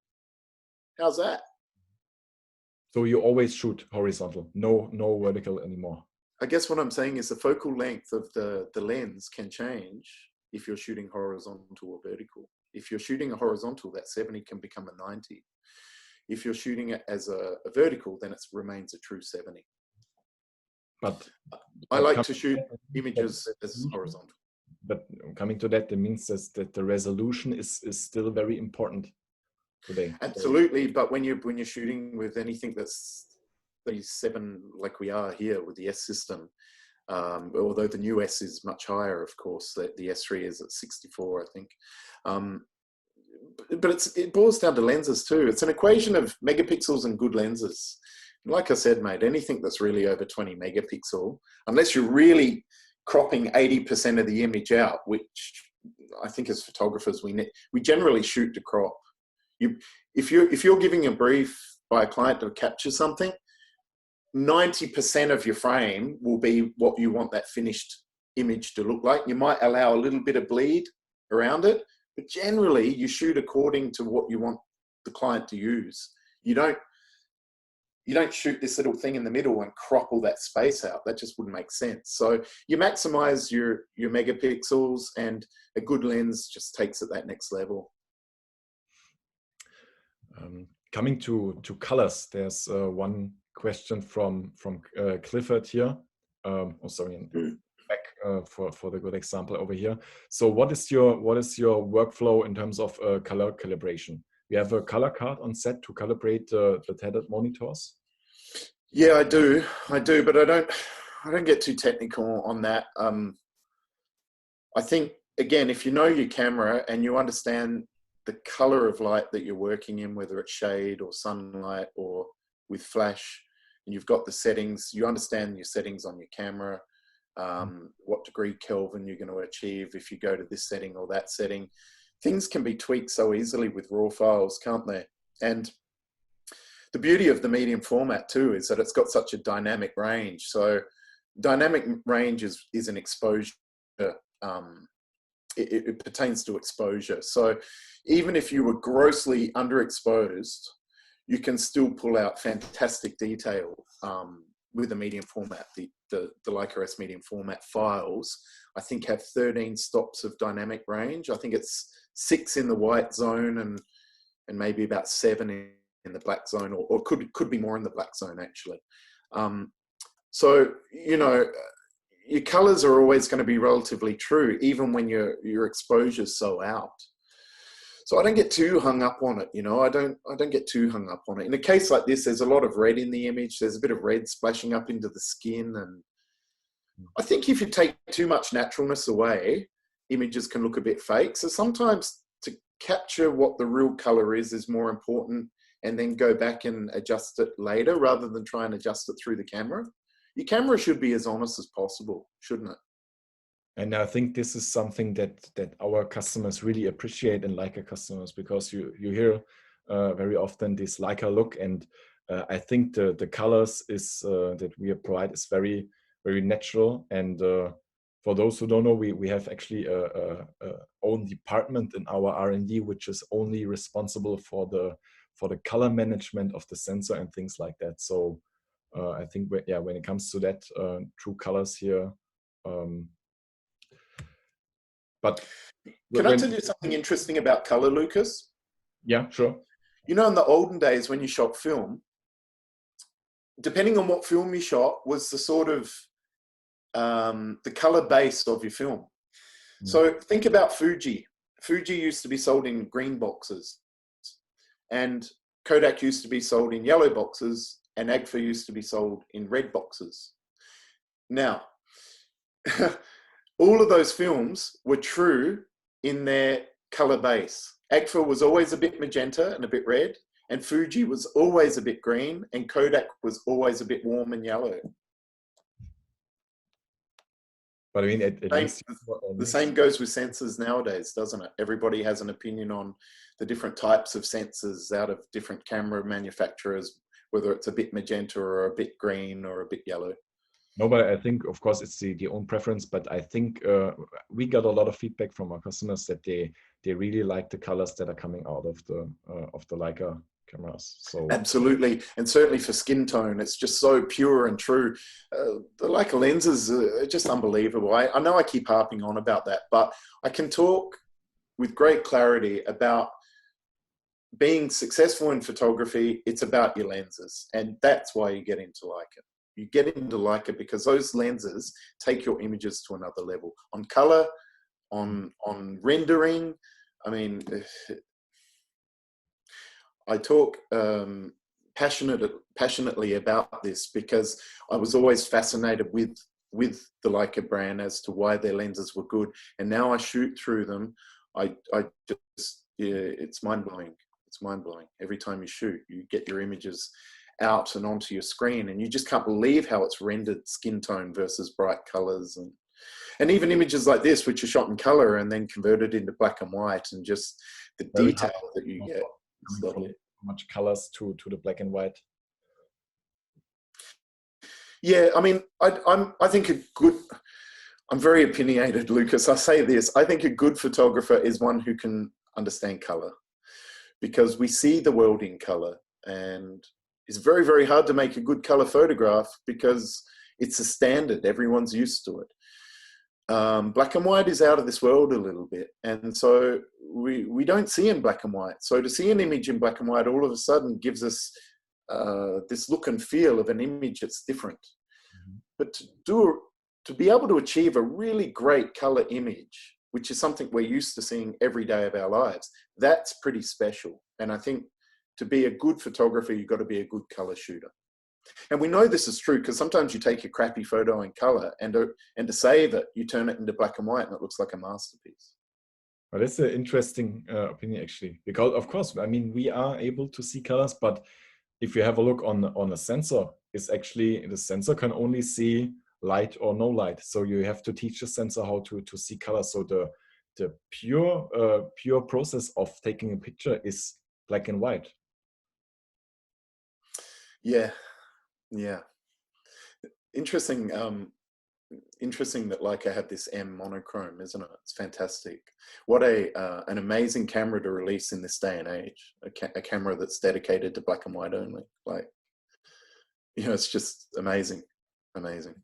How's that? So you always shoot horizontal, no vertical anymore. I guess what I'm saying is the focal length of the lens can change if you're shooting horizontal or vertical. If you're shooting a horizontal, that 70 can become a 90. If you're shooting it as a vertical, then it remains a true 70. But I like to shoot images as horizontal. But coming to that, it means that the resolution is still very important today. Absolutely, but when you're shooting with anything that's 37, like we are here with the S system, although the new S is much higher, of course, the S3 is at 64, I think. But it boils down to lenses too. It's an equation of megapixels and good lenses. Like I said, mate, anything that's really over 20 megapixel, unless you're really cropping 80% of the image out, which I think as photographers, we generally shoot to crop. If you're giving a brief by a client to capture something, 90% of your frame will be what you want that finished image to look like. You might allow a little bit of bleed around it, but generally you shoot according to what you want the client to use. You don't shoot this little thing in the middle and crop all that space out. That just wouldn't make sense. So you maximize your megapixels, and a good lens just takes it that next level. Coming to colors, there's one question from Clifford here. Back for the good example over here. So what is your workflow in terms of color calibration? You have a color card on set to calibrate the tethered monitors? Yeah, I do, but I don't. I don't get too technical on that. I think, again, if you know your camera and you understand the color of light that you're working in, whether it's shade or sunlight or with flash, and you've got the settings, you understand your settings on your camera, what degree Kelvin you're going to achieve if you go to this setting or that setting. Things can be tweaked so easily with raw files, can't they? And the beauty of the medium format too is that it's got such a dynamic range. So dynamic range is an exposure. It pertains to exposure. So even if you were grossly underexposed, you can still pull out fantastic detail with the medium format. The Leica S medium format files, I think, have 13 stops of dynamic range. I think it's 6 in the white zone and maybe about 7 in the black zone, or could be more in the black zone actually. So, you know, your colors are always going to be relatively true, even when your exposure's so out. So I don't get too hung up on it, you know. I don't get too hung up on it. In a case like this, there's a lot of red in the image. There's a bit of red splashing up into the skin, and I think if you take too much naturalness away, images can look a bit fake. So sometimes to capture what the real color is more important, and then go back and adjust it later rather than try and adjust it through the camera. Your camera should be as honest as possible, shouldn't it? And I think this is something that our customers really appreciate, and Leica customers, because you hear very often this Leica look, and I think the colors is that we provide is very, very natural. And for those who don't know, we have actually a own department in our R&D which is only responsible for the color management of the sensor and things like that. So I think when it comes to that, true colors here. But can I tell you something interesting about color, Lucas? Yeah, sure. You know, in the olden days when you shot film, depending on what film you shot, was the sort of the color base of your film. So think about Fuji. Fuji used to be sold in green boxes, and Kodak used to be sold in yellow boxes, and Agfa used to be sold in red boxes. Now, all of those films were true in their color base. Agfa was always a bit magenta and a bit red, and Fuji was always a bit green, and Kodak was always a bit warm and yellow. But I mean, the same goes with sensors nowadays, doesn't it? Everybody has an opinion on the different types of sensors out of different camera manufacturers, whether it's a bit magenta or a bit green or a bit yellow. No, but I think, of course, it's the own preference. But I think we got a lot of feedback from our customers that they really like the colors that are coming out of the Leica cameras. So absolutely, and certainly for skin tone, it's just so pure and true. The Leica lenses are just unbelievable. I know I keep harping on about that, but I can talk with great clarity about being successful in photography. It's about your lenses, and that's why you get into Leica. You get into Leica because those lenses take your images to another level. On color, on rendering. I mean, I talk passionately about this because I was always fascinated with the Leica brand as to why their lenses were good. And now I shoot through them. I just, yeah, it's mind-blowing. It's mind-blowing. Every time you shoot, you get your images out and onto your screen, and you just can't believe how it's rendered skin tone versus bright colors, and even images like this, which are shot in color and then converted into black and white, and just the detail that you get. Much colors to the black and white. Yeah, I mean, I think I'm very opinionated, Lucas. I say this, I think a good photographer is one who can understand color, because we see the world in color, and it's very, very hard to make a good color photograph because it's a standard. Everyone's used to it. Black and white is out of this world a little bit. And so we don't see in black and white. So to see an image in black and white all of a sudden gives us this look and feel of an image that's different. But to be able to achieve a really great color image, which is something we're used to seeing every day of our lives, that's pretty special. And I think to be a good photographer, you've got to be a good color shooter. And we know this is true because sometimes you take a crappy photo in color and to save it, you turn it into black and white and it looks like a masterpiece. Well, that's an interesting opinion, actually, because of course, I mean, we are able to see colors, but if you have a look on a sensor, it's actually the sensor can only see light or no light. So you have to teach the sensor how to see colors. So the pure process of taking a picture is black and white. Yeah, yeah. Interesting. Interesting that Leica had this M monochrome, isn't it? It's fantastic. What an amazing camera to release in this day and age. A camera that's dedicated to black and white only. Like, you know, it's just amazing, amazing.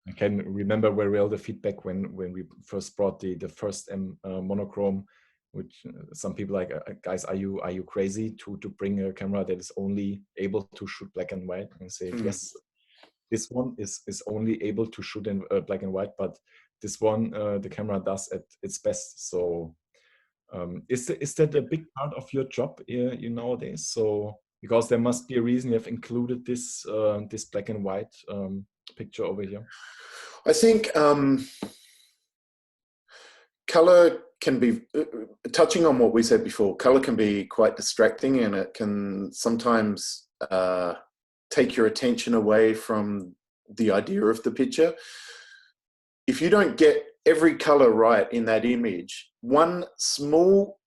I can remember very well the feedback when we first brought the first M monochrome, which some people like, guys, are you crazy to bring a camera that is only able to shoot black and white? And say yes, this one is only able to shoot in black and white, but this one the camera does at its best. So is that a big part of your job you nowadays? So because there must be a reason you have included this this black and white picture over here. I think color can be, touching on what we said before, color can be quite distracting, and it can sometimes take your attention away from the idea of the picture. If you don't get every color right in that image, one small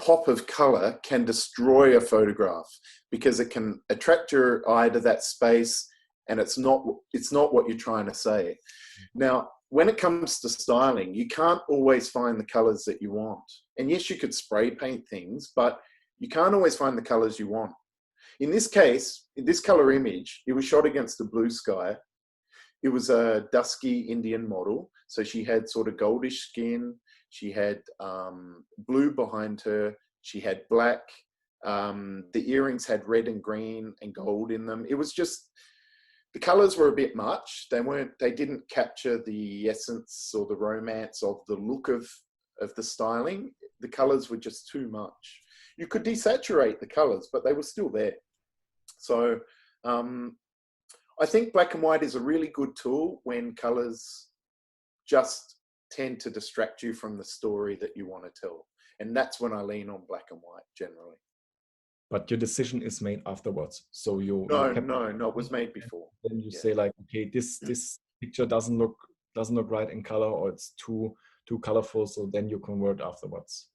pop of color can destroy a photograph because it can attract your eye to that space, and it's not what you're trying to say. Now, when it comes to styling, you can't always find the colors that you want. And yes, you could spray paint things, but you can't always find the colors you want. In this case, in this color image, it was shot against a blue sky. It was a dusky Indian model. So she had sort of goldish skin. She had blue behind her. She had black. The earrings had red and green and gold in them. It was just, the colors were a bit much. They didn't capture the essence or the romance of the look of the styling. The colors were just too much. You could desaturate the colors, but they were still there. So I think black and white is a really good tool when colors just tend to distract you from the story that you want to tell. And that's when I lean on black and white generally. But your decision is made afterwards. So No, it was made before. Then you say like, okay, this picture doesn't look right in color, or it's too colorful. So then you convert afterwards.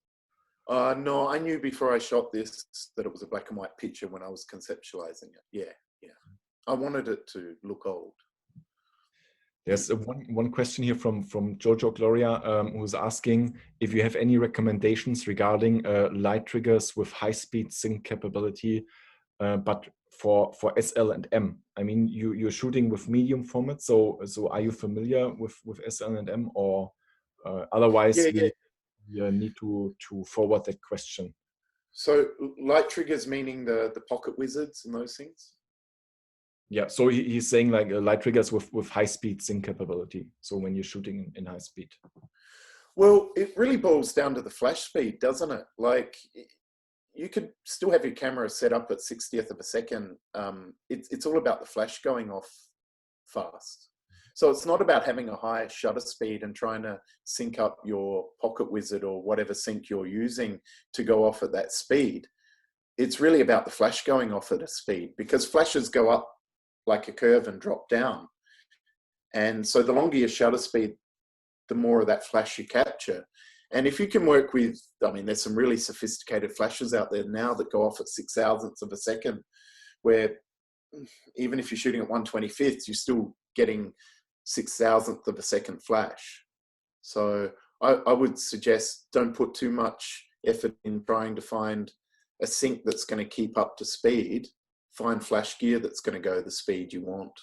No, I knew before I shot this that it was a black and white picture when I was conceptualizing it. Yeah. I wanted it to look old. There's one question here from Jojo Gloria, who's asking if you have any recommendations regarding light triggers with high-speed sync capability, but for SL and M. I mean, you're shooting with medium format, so are you familiar with SL and M, or otherwise we need to forward that question? So light triggers meaning the pocket wizards and those things? Yeah, so he's saying like light triggers with high speed sync capability. So when you're shooting in high speed. Well, it really boils down to the flash speed, doesn't it? Like, you could still have your camera set up at 60th of a second. It's all about the flash going off fast. So it's not about having a high shutter speed and trying to sync up your pocket wizard or whatever sync you're using to go off at that speed. It's really about the flash going off at a speed, because flashes go up like a curve and drop down. And so the longer your shutter speed, the more of that flash you capture. And if you can work with, I mean, there's some really sophisticated flashes out there now that go off at 6,000ths of a second, where even if you're shooting at 1/25th, you're still getting 6,000th of a second flash. So I would suggest don't put too much effort in trying to find a sync that's going to keep up to speed. Find flash gear that's going to go the speed you want.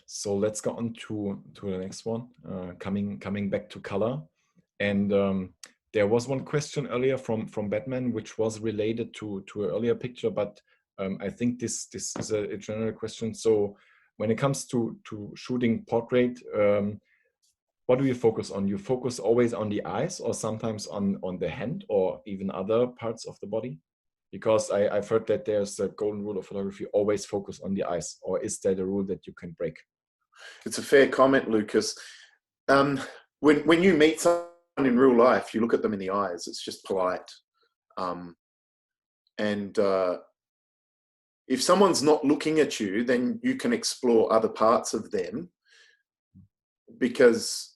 So let's go on to the next one, coming back to color. And there was one question earlier from Batman, which was related to an earlier picture, but I think this is a general question. So when it comes to shooting portrait, what do you focus on? You focus always on the eyes, or sometimes on the hand, or even other parts of the body? Because I've heard that there's a golden rule of photography, always focus on the eyes, or is that a rule that you can break? It's a fair comment, Lucas. When you meet someone in real life, you look at them in the eyes, it's just polite. And if someone's not looking at you, then you can explore other parts of them, because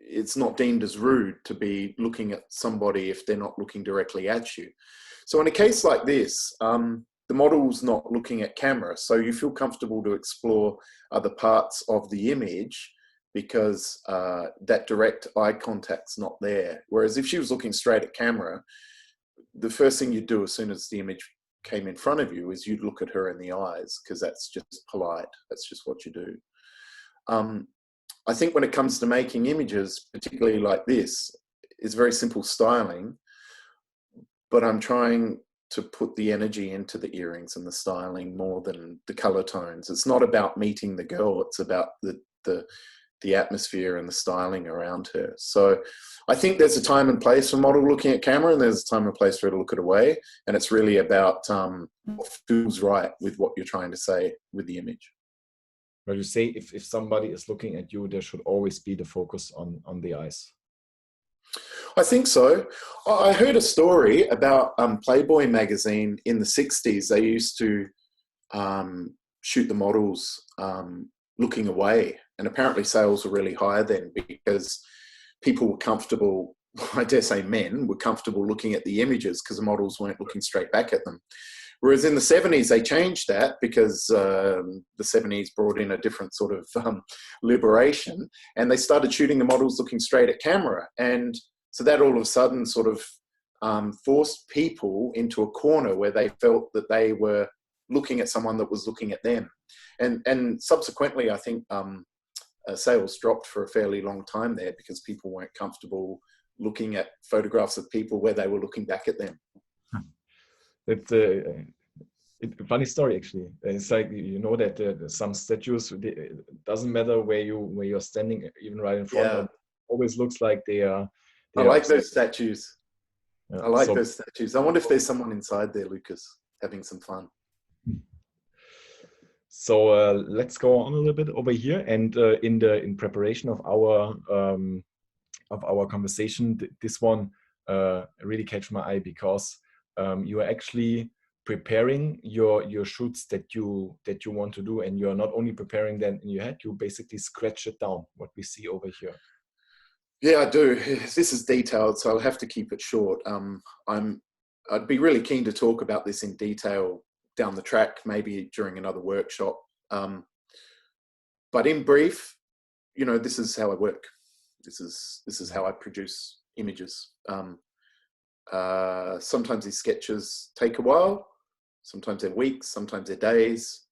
it's not deemed as rude to be looking at somebody if they're not looking directly at you. So in a case like this, the model's not looking at camera, so you feel comfortable to explore other parts of the image because that direct eye contact's not there. Whereas if she was looking straight at camera, the first thing you'd do as soon as the image came in front of you is you'd look at her in the eyes, because that's just polite. That's just what you do. I think when it comes to making images, particularly like this, it's very simple styling, but I'm trying to put the energy into the earrings and the styling more than the color tones. It's not about meeting the girl, it's about the atmosphere and the styling around her. So I think there's a time and place for model looking at camera, and there's a time and place for her to look it away. And it's really about what feels right with what you're trying to say with the image. But you say if somebody is looking at you, there should always be the focus on the eyes. I think so. I heard a story about Playboy magazine in the 60s. They used to shoot the models looking away, and apparently sales were really high then because people were comfortable, I dare say men, were comfortable looking at the images because the models weren't looking straight back at them. Whereas in the 70s, they changed that because the 70s brought in a different sort of liberation, and they started shooting the models looking straight at camera. And so that all of a sudden sort of forced people into a corner where they felt that they were looking at someone that was looking at them. And subsequently, I think sales dropped for a fairly long time there because people weren't comfortable looking at photographs of people where they were looking back at them. It's a funny story, actually. It's like, you know, that some statues, it doesn't matter where you're standing, even right in front of, always looks like they are. I like those statues. Yeah, I like those statues. I wonder if there's someone inside there, Lucas, having some fun. So let's go on a little bit over here, and in preparation of our conversation, this one really catch my eye because you are actually preparing your shoots that you want to do, and you're not only preparing them in your head, you basically scratch it down, what we see over here. Yeah, I do. This is detailed, so I'll have to keep it short. I'd be really keen to talk about this in detail down the track, maybe during another workshop. But in brief, you know, this is how I work. This is how I produce images. Sometimes these sketches take a while. Sometimes they're weeks. Sometimes they're days.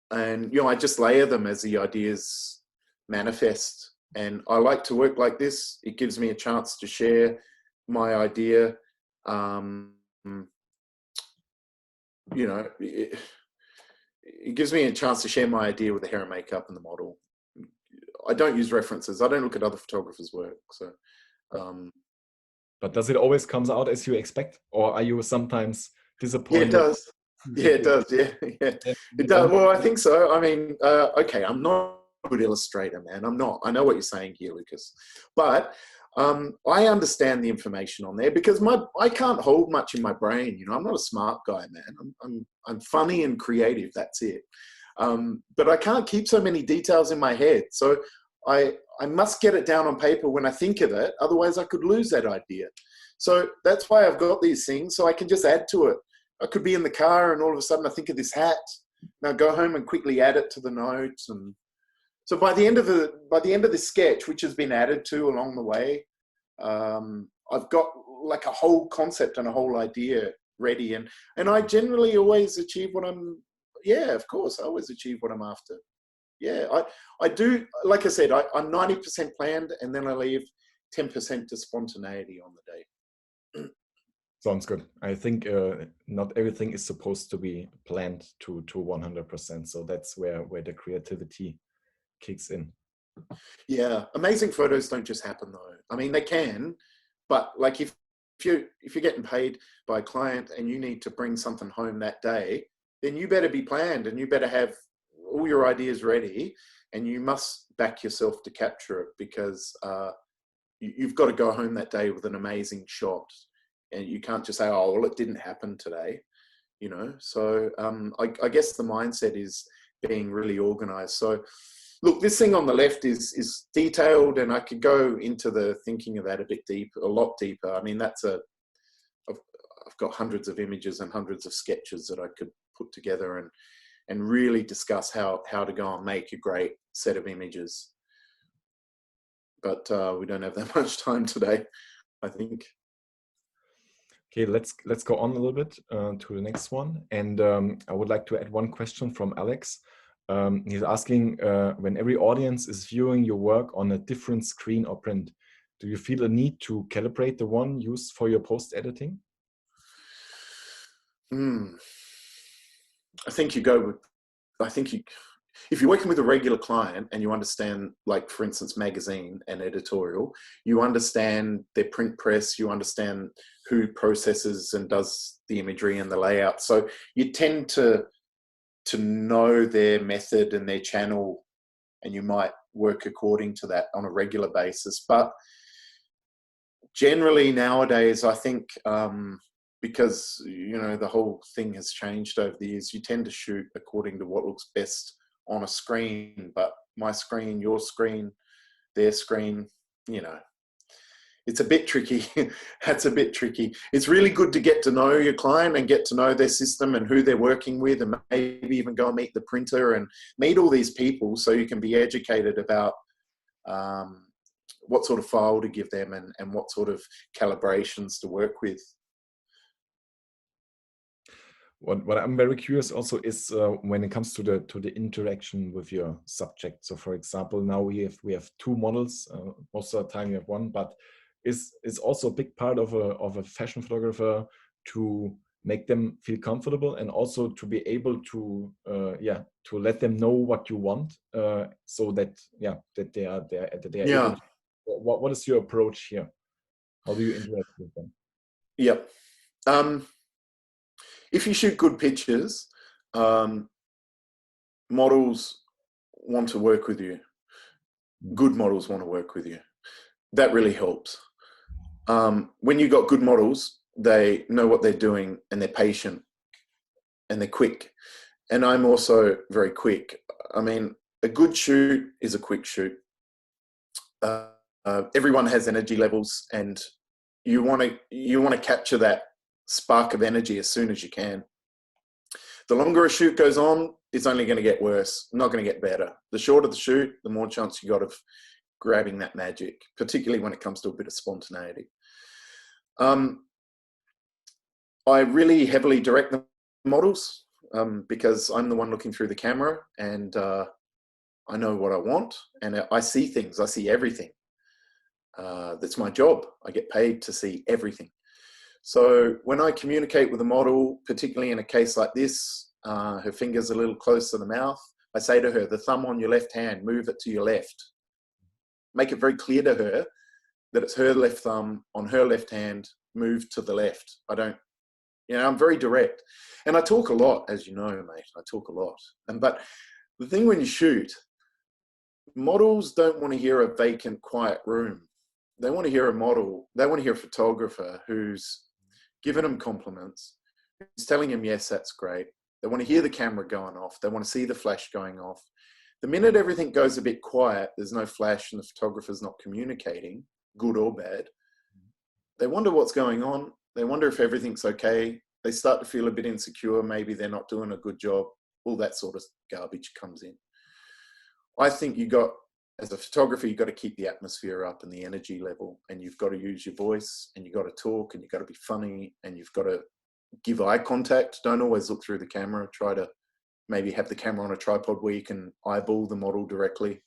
And, you know, I just layer them as the ideas manifest. And I like to work like this. It gives me a chance to share my idea. You know, it gives me a chance to share my idea with the hair and makeup and the model. I don't use references. I don't look at other photographers' work. So, but does it always comes out as you expect, or are you sometimes disappointed? Yeah, it does. Yeah, it does. Yeah. It does. Well, I think so. I mean, okay, I'm not a good illustrator, man. I'm not. I know what you're saying here, Lucas. But I understand the information on there because I can't hold much in my brain. You know, I'm not a smart guy, man. I'm funny and creative. That's it. But I can't keep so many details in my head. So I must get it down on paper when I think of it. Otherwise, I could lose that idea. So that's why I've got these things, so I can just add to it. I could be in the car and all of a sudden I think of this hat. Now go home and quickly add it to the notes. And so by the end of this sketch, which has been added to along the way, I've got like a whole concept and a whole idea ready. And I generally always achieve what I'm, yeah, of course, I always achieve what I'm after. Yeah, I do. Like I said, I'm 90% planned, and then I leave 10% to spontaneity on the day. Sounds good. I think not everything is supposed to be planned to 100%. So that's where the creativity kicks in. Yeah, amazing photos don't just happen though. I mean, they can, but like if if you're getting paid by a client and you need to bring something home that day, then you better be planned and you better have all your ideas ready, and you must back yourself to capture it, because you've got to go home that day with an amazing shot, and you can't just say, oh, well, it didn't happen today, you know. So I guess the mindset is being really organized. So look, this thing on the left is detailed, and I could go into the thinking of that a lot deeper. I mean, I've got hundreds of images and hundreds of sketches that I could put together and really discuss how to go and make a great set of images. But we don't have that much time today, I think. Okay, let's go on a little bit to the next one. And I would like to add one question from Alex. He's asking, when every audience is viewing your work on a different screen or print, do you feel a need to calibrate the one used for your post-editing? I think if you're working with a regular client and you understand, like, for instance, magazine and editorial, you understand their print press, you understand who processes and does the imagery and the layout. So you tend to know their method and their channel, and you might work according to that on a regular basis. But generally nowadays, I think, because, you know, the whole thing has changed over the years, you tend to shoot according to what looks best on a screen. But my screen, your screen, their screen, you know, it's a bit tricky. That's a bit tricky. It's really good to get to know your client and get to know their system and who they're working with, and maybe even go and meet the printer and meet all these people, so you can be educated about what sort of file to give them and what sort of calibrations to work with. What I'm very curious also is when it comes to the interaction with your subject. So, for example, now we have two models. Most of the time you have one, but it's also a big part of a fashion photographer to make them feel comfortable, and also to be able to to let them know what you want, so that they are able to. What is your approach here? How do you interact with them? Yep. If you shoot good pictures, models want to work with you. Good models want to work with you. That really helps. When you got good models, they know what they're doing, and they're patient, and they're quick. And I'm also very quick. I mean, a good shoot is a quick shoot. Everyone has energy levels, and you want to capture that spark of energy as soon as you can. The longer a shoot goes on, it's only going to get worse, not going to get better. The shorter the shoot, the more chance you got of grabbing that magic, particularly when it comes to a bit of spontaneity. I really heavily direct the models, because I'm the one looking through the camera, and I know what I want, and I see things. I see everything. That's my job. I get paid to see everything. So when I communicate with a model, particularly in a case like this, her finger's a little close to the mouth, I say to her, the thumb on your left hand, move it to your left. Make it very clear to her that it's her left thumb on her left hand, move to the left. I'm very direct. And I talk a lot, as you know, mate. I talk a lot. But the thing when you shoot, models don't want to hear a vacant, quiet room. They want to hear a model. They want to hear a photographer who's giving them compliments, who's telling them, yes, that's great. They want to hear the camera going off. They want to see the flash going off. The minute everything goes a bit quiet, there's no flash and the photographer's not communicating, good or bad, they wonder what's going on. They wonder if everything's okay. They start to feel a bit insecure. Maybe they're not doing a good job. All that sort of garbage comes in. I think as a photographer, you've got to keep the atmosphere up and the energy level, and you've got to use your voice, and you've got to talk, and you've got to be funny, and you've got to give eye contact. Don't always look through the camera. Try to maybe have the camera on a tripod where you can eyeball the model directly.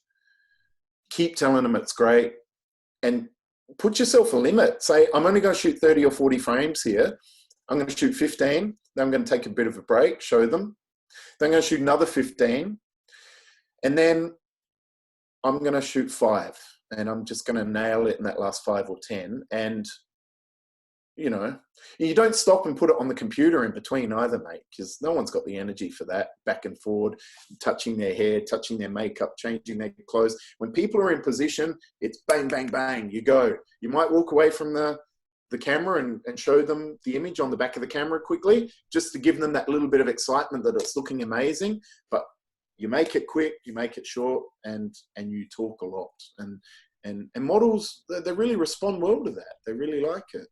Keep telling them it's great, and put yourself a limit. Say, I'm only going to shoot 30 or 40 frames here. I'm going to shoot 15. Then I'm going to take a bit of a break, show them. Then I'm going to shoot another 15. And then I'm going to shoot 5. And I'm just going to nail it in that last 5 or 10. And you know, you don't stop and put it on the computer in between either, mate, because no one's got the energy for that, back and forward, touching their hair, touching their makeup, changing their clothes. When people are in position, it's bang, bang, bang, you go. You might walk away from the camera and show them the image on the back of the camera quickly, just to give them that little bit of excitement that it's looking amazing. But you make it quick, you make it short, and you talk a lot. And models, they really respond well to that. They really like it.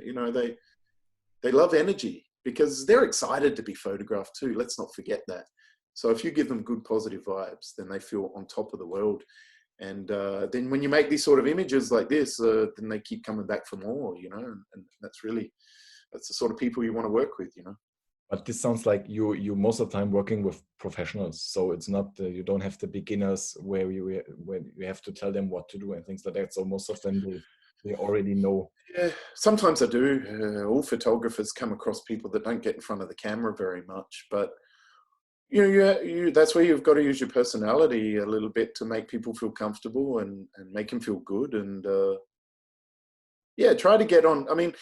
You know, they love energy because they're excited to be photographed too. Let's not forget that. So if you give them good positive vibes, then they feel on top of the world. And then when you make these sort of images like this, then they keep coming back for more, you know, and that's the sort of people you want to work with, you know. But this sounds like you most of the time working with professionals, so it's not you don't have the beginners where you have to tell them what to do and things like that. So most of them they already know. Yeah, sometimes I do. All photographers come across people that don't get in front of the camera very much, but that's where you've got to use your personality a little bit to make people feel comfortable and make them feel good. And yeah, try to get on. I mean,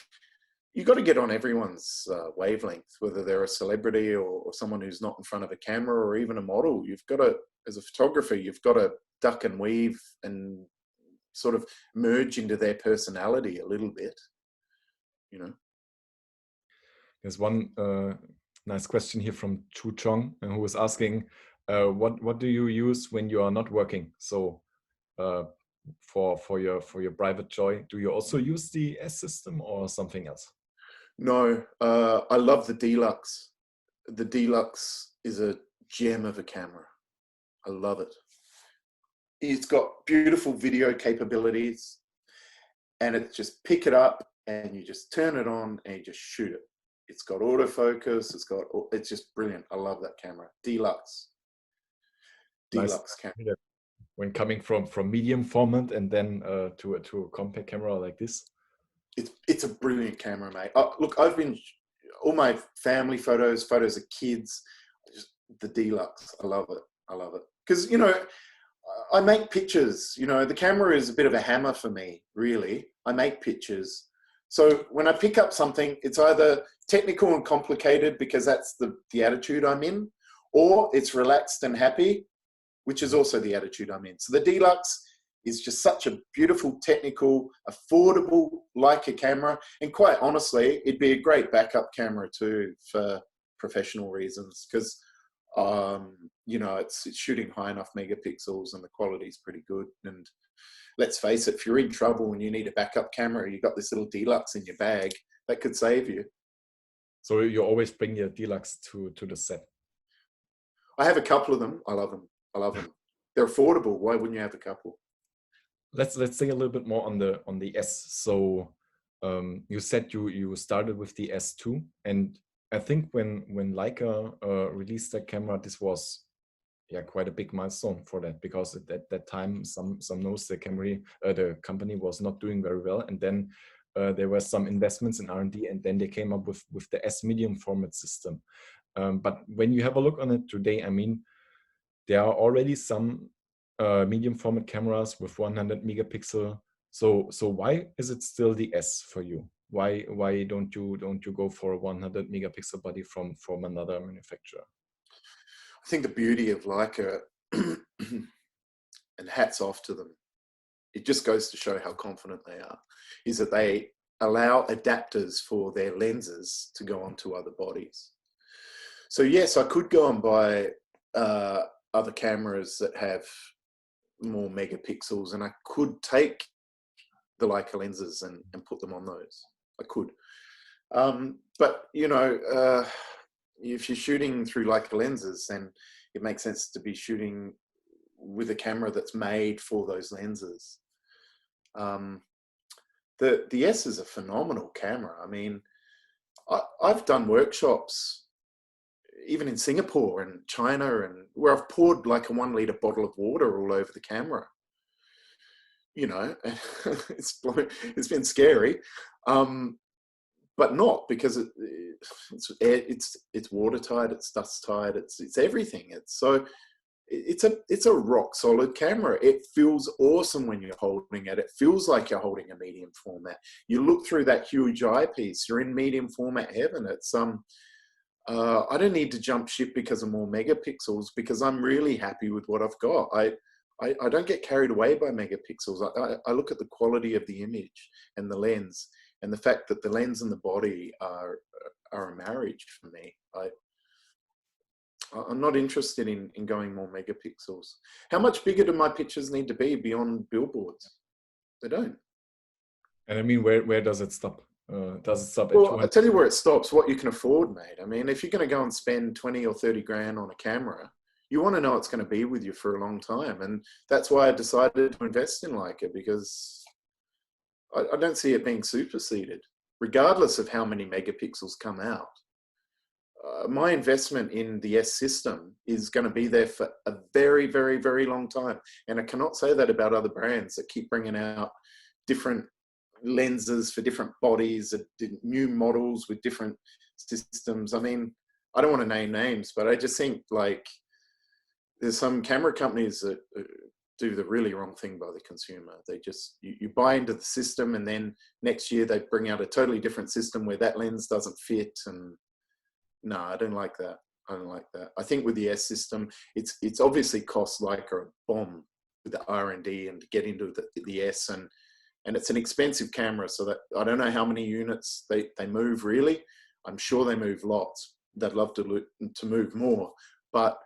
you got to get on everyone's wavelength, whether they're a celebrity or someone who's not in front of a camera or even a model. You've got to, as a photographer, you've got to duck and weave and sort of merge into their personality a little bit, you know. There's one nice question here from Chu Chong, who was asking, what do you use when you are not working? So for your private joy, do you also use the S system or something else? No, I love the Deluxe. The Deluxe is a gem of a camera. I love it. It's got beautiful video capabilities, and it's just pick it up and you just turn it on and you just shoot it. It's got autofocus. It's just brilliant. I love that camera. Deluxe Nice. camera. When coming from medium format and then to a compact camera like this. It's a brilliant camera, mate. Look, I've been all my family photos of kids, just the Deluxe. I love it because, you know, I make pictures. You know, the camera is a bit of a hammer for me, really. I make pictures. So when I pick up something, it's either technical and complicated because that's the attitude I'm in, or it's relaxed and happy, which is also the attitude I'm in. So the Deluxe is just such a beautiful, technical, affordable Leica camera. And quite honestly, it'd be a great backup camera too for professional reasons because, you know, it's shooting high enough megapixels and the quality is pretty good. And let's face it, if you're in trouble and you need a backup camera, you've got this little Deluxe in your bag, that could save you. So you always bring your Deluxe to the set? I have a couple of them. I love them. They're affordable. Why wouldn't you have a couple? Let's say a little bit more on the S. So you said you started with the S2, and I think when Leica released that camera, this was quite a big milestone for that, because at that time some knows the company was not doing very well, and then there were some investments in R&D, and then they came up with the S medium format system. But when you have a look on it today, I mean, there are already some medium format cameras with 100 megapixel. So why is it still the S for you? Why don't you go for a 100 megapixel body from another manufacturer? I think the beauty of Leica, and hats off to them, it just goes to show how confident they are, is that they allow adapters for their lenses to go onto other bodies. So yes, I could go and buy other cameras that have more megapixels, and I could take the Leica lenses and put them on those. I could. But, you know, if you're shooting through Leica lenses, then it makes sense to be shooting with a camera that's made for those lenses. The S is a phenomenal camera. I mean, I've done workshops even in Singapore and China, and where I've poured like a 1 liter bottle of water all over the camera. You know, it's been scary, but not because it's watertight, it's dust tight, it's everything. It's so it's a rock solid camera. It feels awesome when you're holding it. It feels like you're holding a medium format. You look through that huge eyepiece, you're in medium format heaven. It's I don't need to jump ship because of more megapixels, because I'm really happy with what I've got. I don't get carried away by megapixels. I look at the quality of the image and the lens, and the fact that the lens and the body are a marriage for me. I'm not interested in going more megapixels. How much bigger do my pictures need to be beyond billboards? They don't. And I mean, where does it stop? Does it stop at Well, 200? I tell you where it stops, what you can afford, mate. I mean, if you're going to go and spend 20 or 30 grand on a camera, you want to know it's going to be with you for a long time. And that's why I decided to invest in Leica, because I don't see it being superseded, regardless of how many megapixels come out. My investment in the S system is going to be there for a very, very, very long time. And I cannot say that about other brands that keep bringing out different lenses for different bodies, new models with different systems. I mean, I don't want to name names, but I just think like there's some camera companies that do the really wrong thing by the consumer. They just, you buy into the system, and then next year they bring out a totally different system where that lens doesn't fit. And no, I don't like that. I don't like that. I think with the S system, it's obviously cost like a bomb with the R&D and to get into the S, and it's an expensive camera. So that I don't know how many units they move really. I'm sure they move lots. They'd love to move more, but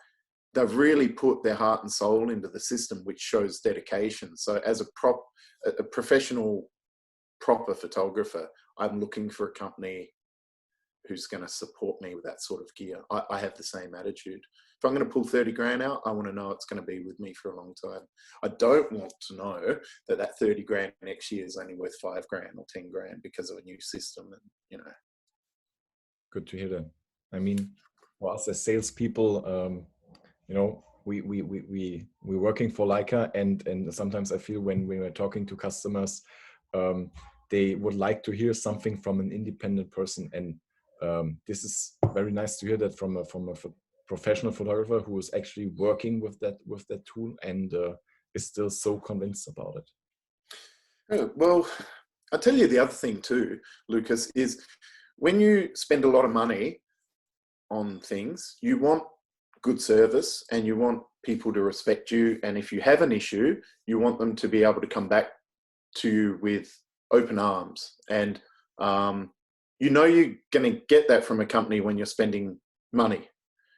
they've really put their heart and soul into the system, which shows dedication. So as a professional, proper photographer, I'm looking for a company who's going to support me with that sort of gear. I have the same attitude. If I'm going to pull 30 grand out, I want to know it's going to be with me for a long time. I don't want to know that 30 grand next year is only worth 5 grand or 10 grand because of a new system. And, you know. Good to hear that. I mean, for us as salespeople, you know, we're working for Leica, and sometimes I feel when we're talking to customers, they would like to hear something from an independent person, and this is very nice to hear that from a professional photographer who is actually working with that tool and is still so convinced about it. Oh, well, I'll tell you the other thing too, Lucas, is when you spend a lot of money on things, you want good service and you want people to respect you. And if you have an issue, you want them to be able to come back to you with open arms. And you know you're going to get that from a company when you're spending money,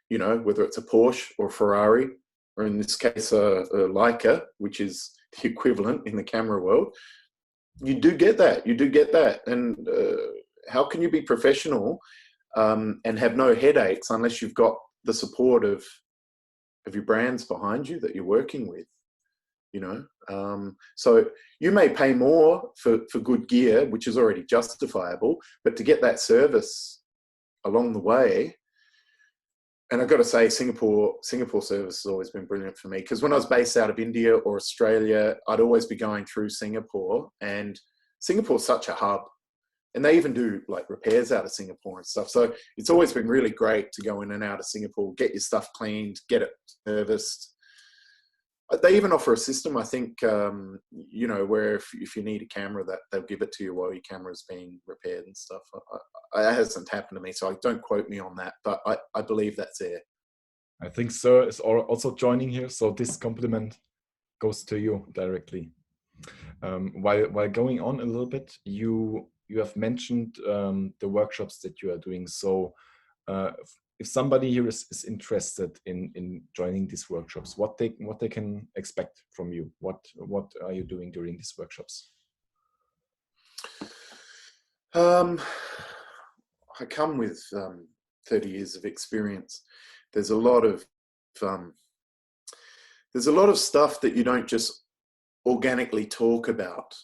you know, whether it's a Porsche or a Ferrari, or in this case, a Leica, which is the equivalent in the camera world. You do get that. You do get that. And how can you be professional and have no headaches unless you've got the support of your brands behind you that you're working with, you know? So you may pay more for good gear, which is already justifiable, but to get that service along the way. And I've got to say, Singapore service has always been brilliant for me, because when I was based out of India or Australia, I'd always be going through Singapore, and Singapore's such a hub, and they even do like repairs out of Singapore and stuff. So it's always been really great to go in and out of Singapore, get your stuff cleaned, get it serviced. They even offer a system, I think, you know, where if you need a camera, that they'll give it to you while your camera's being repaired and stuff. That hasn't happened to me, so don't quote me on that, but I believe that's there. I think Sir is also joining here, so this compliment goes to you directly. While going on a little bit, you have mentioned the workshops that you are doing. So if somebody here is interested in joining these workshops, what they can expect from you? What are you doing during these workshops? I come with 30 years of experience. There's a lot of stuff that you don't just organically talk about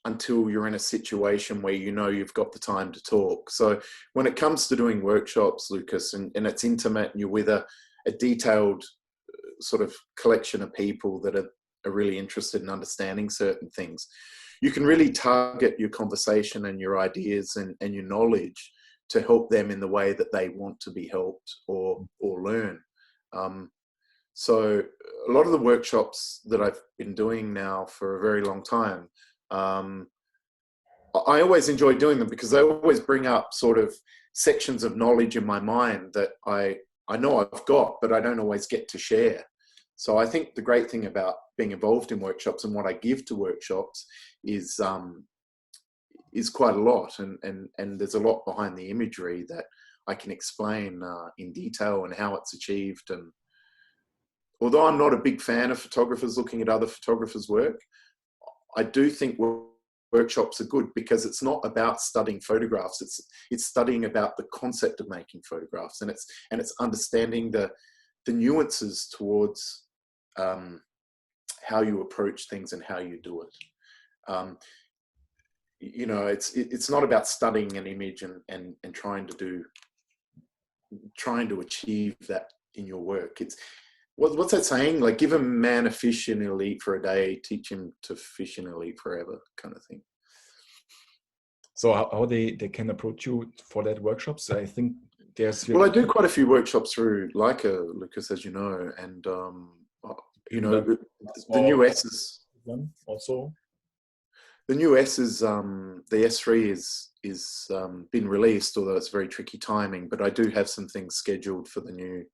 until you're in a situation where you know you've got the time to talk. So when it comes to doing workshops, Lucas, and it's intimate, and you're with a detailed sort of collection of people that are really interested in understanding certain things, you can really target your conversation and your ideas and your knowledge to help them in the way that they want to be helped or learn. So a lot of the workshops that I've been doing now for a very long time, I always enjoy doing them because they always bring up sort of sections of knowledge in my mind that I know I've got, but I don't always get to share. So I think the great thing about being involved in workshops and what I give to workshops is quite a lot, and there's a lot behind the imagery that I can explain in detail and how it's achieved. And although I'm not a big fan of photographers looking at other photographers' work, I do think workshops are good because it's not about studying photographs. It's studying about the concept of making photographs, and it's understanding the nuances towards how you approach things and how you do it. You know, it's not about studying an image and trying to achieve that in your work. It's what's that saying? Like, give a man a fish and he'll eat for a day, teach him to fish and he'll eat forever, kind of thing. So how they can approach you for that workshops? I think there's... Well, I do quite a few workshops through Leica, Lucas, as you know, and you know, the new S is also. The new S is the S3 is been released, although it's very tricky timing. But I do have some things scheduled for the new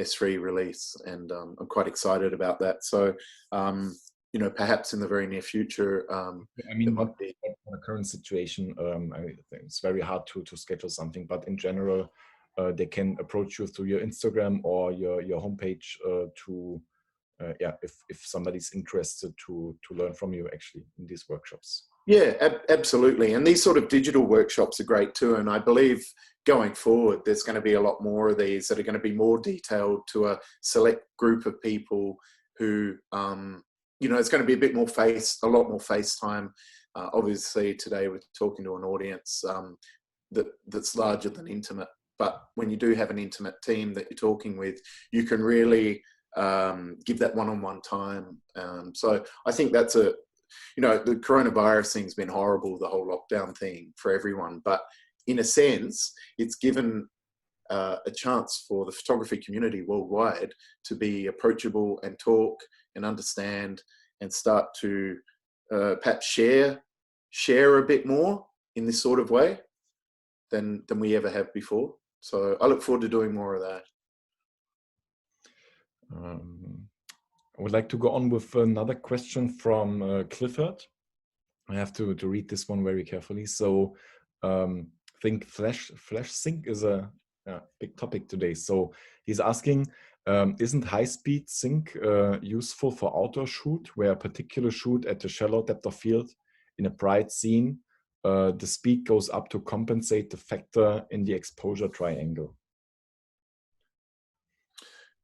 S3 release, and I'm quite excited about that. So, you know, perhaps in the very near future. I mean, not in the current situation. I think it's very hard to schedule something, but in general, they can approach you through your Instagram or your homepage yeah, if somebody's interested to learn from you actually in these workshops. Yeah, absolutely. And these sort of digital workshops are great too. And I believe going forward, there's going to be a lot more of these that are going to be more detailed to a select group of people who, you know, it's going to be a lot more FaceTime. Obviously today we're talking to an audience that's larger than intimate. But when you do have an intimate team that you're talking with, you can really give that one-on-one time. So I think that's you know, the coronavirus thing's been horrible, the whole lockdown thing for everyone. But in a sense, it's given a chance for the photography community worldwide to be approachable and talk and understand and start to perhaps share a bit more in this sort of way than we ever have before. So I look forward to doing more of that. I would like to go on with another question from Clifford. I have to read this one very carefully. So I think flash sync is a big topic today. So he's asking, isn't high-speed sync useful for outdoor shoot, where a particular shoot at a shallow depth of field in a bright scene, the speed goes up to compensate the factor in the exposure triangle?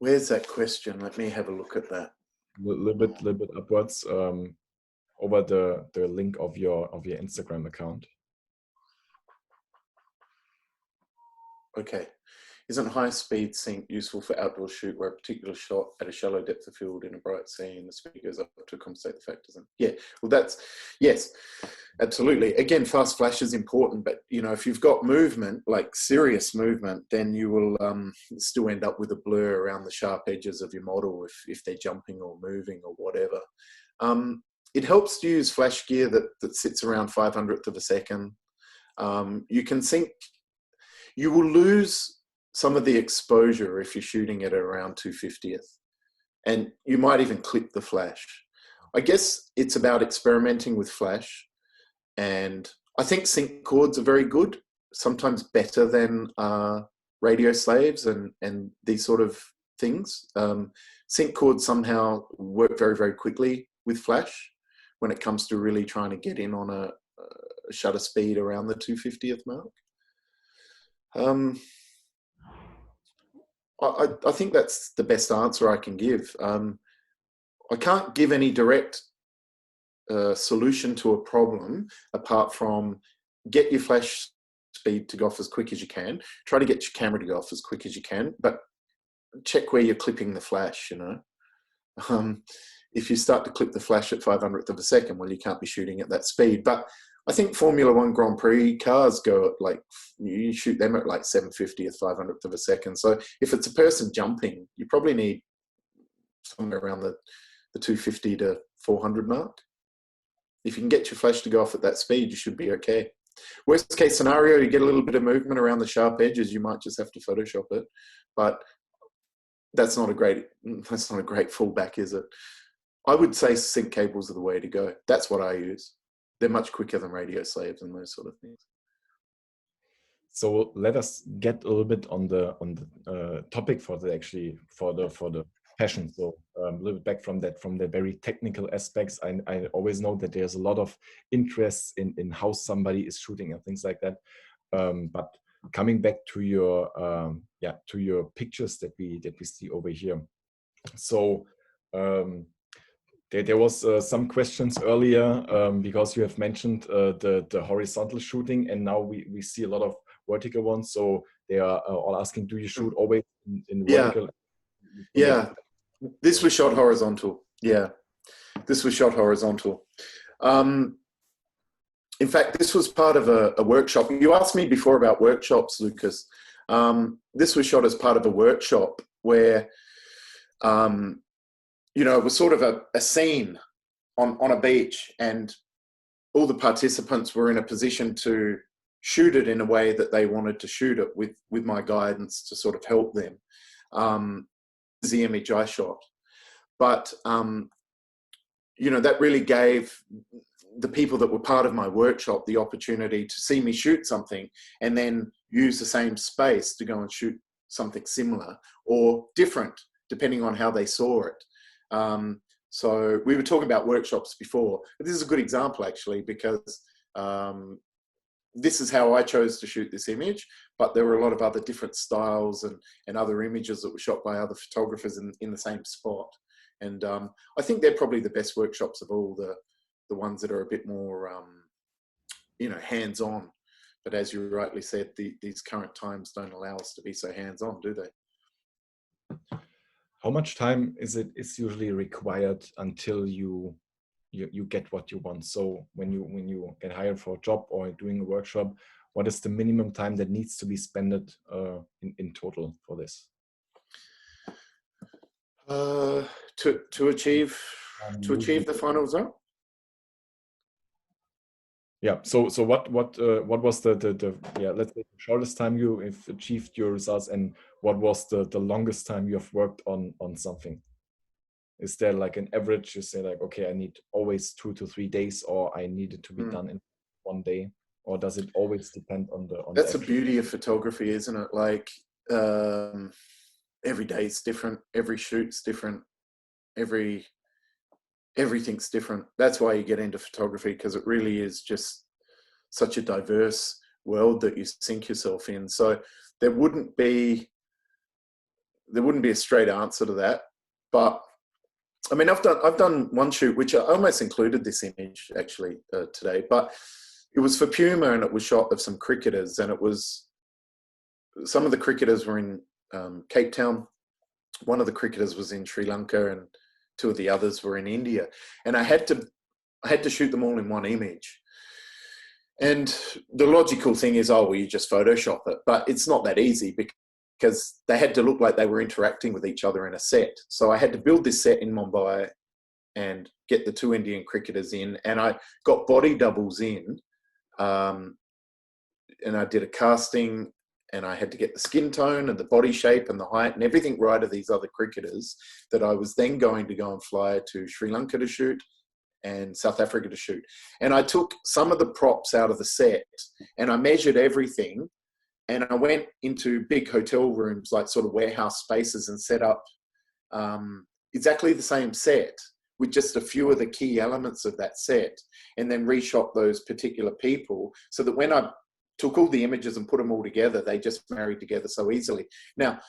Where's that question? Let me have a look at that. A little bit upwards, over the link of your Instagram account. Okay. Isn't high-speed sync useful for outdoor shoot where a particular shot at a shallow depth of field in a bright scene, the speed goes up to compensate the factors? And yeah, well, yes, absolutely. Again, fast flash is important, but you know, if you've got movement, like serious movement, then you will still end up with a blur around the sharp edges of your model if they're jumping or moving or whatever. It helps to use flash gear that sits around 500th of a second. You can sync. You will lose some of the exposure if you're shooting at around 250th, and you might even clip the flash. I guess it's about experimenting with flash, and I think sync cords are very good, sometimes better than radio slaves and these sort of things. Sync cords somehow work very, very quickly with flash when it comes to really trying to get in on a shutter speed around the 250th mark. I think that's the best answer I can give. I can't give any direct solution to a problem apart from get your flash speed to go off as quick as you can. Try to get your camera to go off as quick as you can, but check where you're clipping the flash, you know. If you start to clip the flash at 500th of a second, well, you can't be shooting at that speed. But I think Formula One Grand Prix cars go at like, you shoot them at like 750th, 500th of a second. So if it's a person jumping, you probably need somewhere around the 250 to 400 mark. If you can get your flash to go off at that speed, you should be okay. Worst case scenario, you get a little bit of movement around the sharp edges, you might just have to Photoshop it. But that's not a great fallback, is it? I would say sync cables are the way to go. That's what I use. They're much quicker than radio slaves and those sort of things. So let us get a little bit on the topic for the passion. So a little bit back from the very technical aspects. I always know that there's a lot of interest in how somebody is shooting and things like that. But coming back to your pictures that we see over here. So there was some questions earlier because you have mentioned the horizontal shooting, and now we see a lot of vertical ones. So they are all asking, do you shoot always in vertical? Yeah, this was shot horizontal. Yeah, this was shot horizontal. In fact, this was part of a workshop. You asked me before about workshops, Lucas. This was shot as part of a workshop where, you know, it was sort of a scene on a beach, and all the participants were in a position to shoot it in a way that they wanted to shoot it with my guidance to sort of help them. This is the image I shot. But, you know, that really gave the people that were part of my workshop the opportunity to see me shoot something and then use the same space to go and shoot something similar or different, depending on how they saw it. So we were talking about workshops before, but this is a good example actually, because this is how I chose to shoot this image, but there were a lot of other different styles and other images that were shot by other photographers in the same spot. And I think they're probably the best workshops of all, the ones that are a bit more, you know, hands-on. But as you rightly said, these current times don't allow us to be so hands-on, do they? How much time is usually required until you get what you want? So when you get hired for a job or doing a workshop, what is the minimum time that needs to be spent in total for this? To achieve the final result? Yeah. So what was the let's say the shortest time you have achieved your results, and what was the longest time you have worked on something? Is there like an average? You say like, okay, I need always 2 to 3 days, or I need it to be done in 1 day, or does it always depend on the? That's the beauty of photography, isn't it? Like every day is different, every shoot's different, everything's different. That's why you get into photography, because it really is just such a diverse world that you sink yourself in. So there wouldn't be a straight answer to that. But I mean, I've done one shoot which I almost included this image actually today, but it was for Puma, and it was shot of some cricketers, and it was, some of the cricketers were in Cape Town, one of the cricketers was in Sri Lanka, and 2 of the others were in India, and I had to shoot them all in one image. And the logical thing is, oh, well, you just Photoshop it, but it's not that easy, because they had to look like they were interacting with each other in a set. So I had to build this set in Mumbai and get the 2 Indian cricketers in, and I got body doubles in, and I did a casting, and I had to get the skin tone and the body shape and the height and everything right of these other cricketers that I was then going to go and fly to Sri Lanka to shoot and South Africa to shoot. And I took some of the props out of the set and I measured everything, and I went into big hotel rooms, like sort of warehouse spaces, and set up exactly the same set with just a few of the key elements of that set, and then reshot those particular people so that when I took all the images and put them all together, they just married together so easily. Now,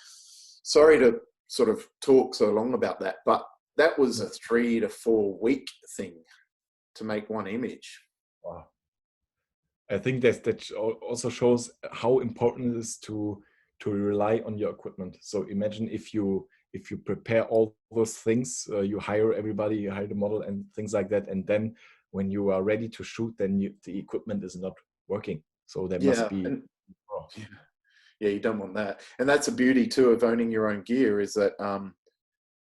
sorry to sort of talk so long about that, but that was a 3 to 4 week thing to make one image. Wow. I think that also shows how important it is to rely on your equipment. So imagine if you prepare all those things, you hire everybody, you hire the model and things like that, and then when you are ready to shoot, then the equipment is not working. So there must be. Yeah, you don't want that. And that's a beauty too of owning your own gear, is that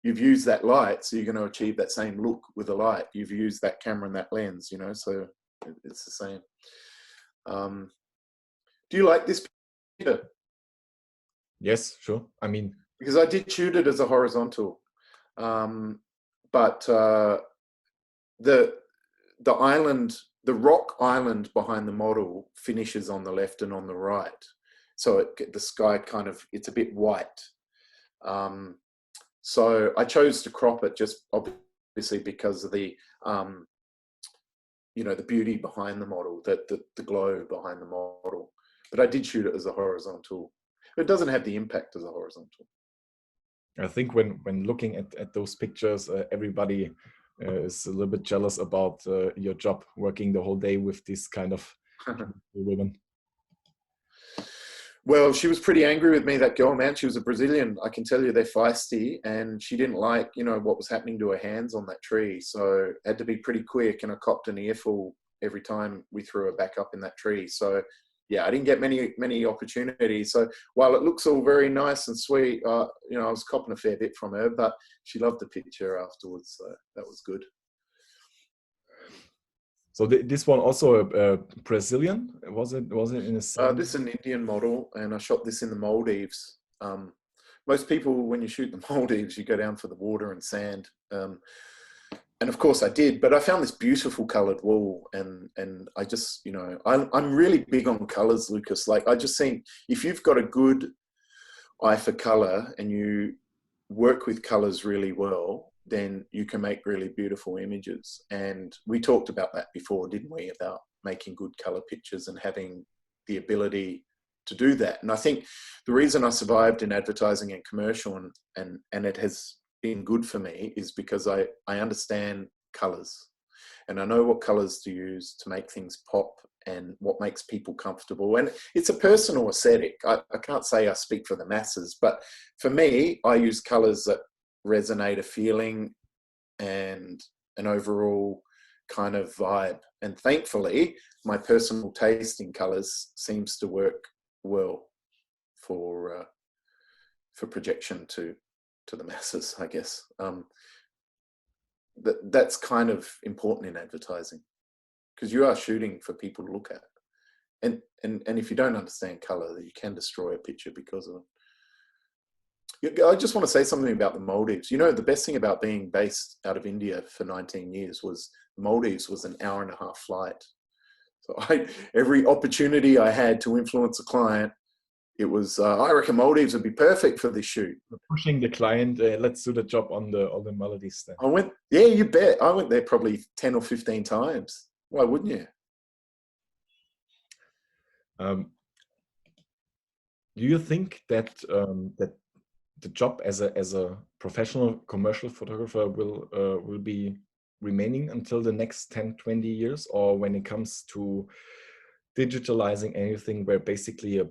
you've used that light, so you're going to achieve that same look with a light. You've used that camera and that lens, you know, so it's the same. Do you like this picture? Yes, sure. I mean, Because I did shoot it as a horizontal, but the island, the rock island behind the model finishes on the left and on the right. So the sky kind of, it's a bit white. So I chose to crop it just obviously because of the, you know, the beauty behind the model, the glow behind the model. But I did shoot it as a horizontal. It doesn't have the impact as a horizontal. I think when looking at those pictures, everybody is a little bit jealous about your job, working the whole day with this kind of women. Well, she was pretty angry with me, that girl, man. She was a Brazilian. I can tell you they're feisty, and she didn't like, you know, what was happening to her hands on that tree. So it had to be pretty quick, and I copped an earful every time we threw her back up in that tree. So yeah, I didn't get many opportunities. So while it looks all very nice and sweet, you know, I was copping a fair bit from her, but she loved the picture afterwards. So that was good. So this one also a Brazilian? Was it in the same? This is an Indian model, and I shot this in the Maldives. Most people, when you shoot the Maldives, you go down for the water and sand. And of course I did, but I found this beautiful colored wool, and I just, you know, I'm really big on colors, Lucas. Like, I just think if you've got a good eye for color and you work with colors really well, then you can make really beautiful images. And we talked about that before, didn't we? About making good color pictures and having the ability to do that. And I think the reason I survived in advertising and commercial and it has been good for me is because I understand colors, and I know what colors to use to make things pop and what makes people comfortable. And it's a personal aesthetic. I can't say I speak for the masses, but for me, I use colors that resonate a feeling and an overall kind of vibe. And thankfully, my personal taste in colors seems to work well for projection to the masses, I guess. That's kind of important in advertising, because you are shooting for people to look at. And if you don't understand color, you can destroy a picture because of it. I just want to say something about the Maldives. You know, the best thing about being based out of India for 19 years was Maldives was an 1.5-hour flight. So every opportunity I had to influence a client, it was, I reckon Maldives would be perfect for this shoot. Pushing the client, let's do the job on the Maldives then. I went, yeah, you bet. I went there probably 10 or 15 times. Why wouldn't you? Do you think that that the job as a professional commercial photographer will be remaining until the next 10-20 years, or when it comes to digitalizing anything where basically a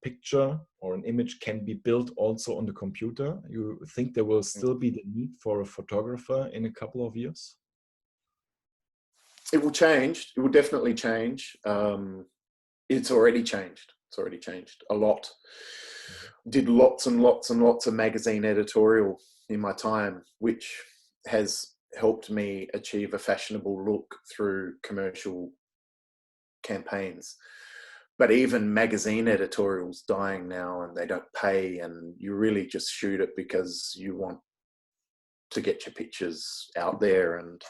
picture or an image can be built also on the computer, you think there will still be the need for a photographer in a couple of years? It will change. It will definitely change. It's already changed. It's already changed a lot. Did lots and lots and lots of magazine editorial in my time, which has helped me achieve a fashionable look through commercial campaigns. But even magazine editorials dying now, and they don't pay, and you really just shoot it because you want to get your pictures out there. And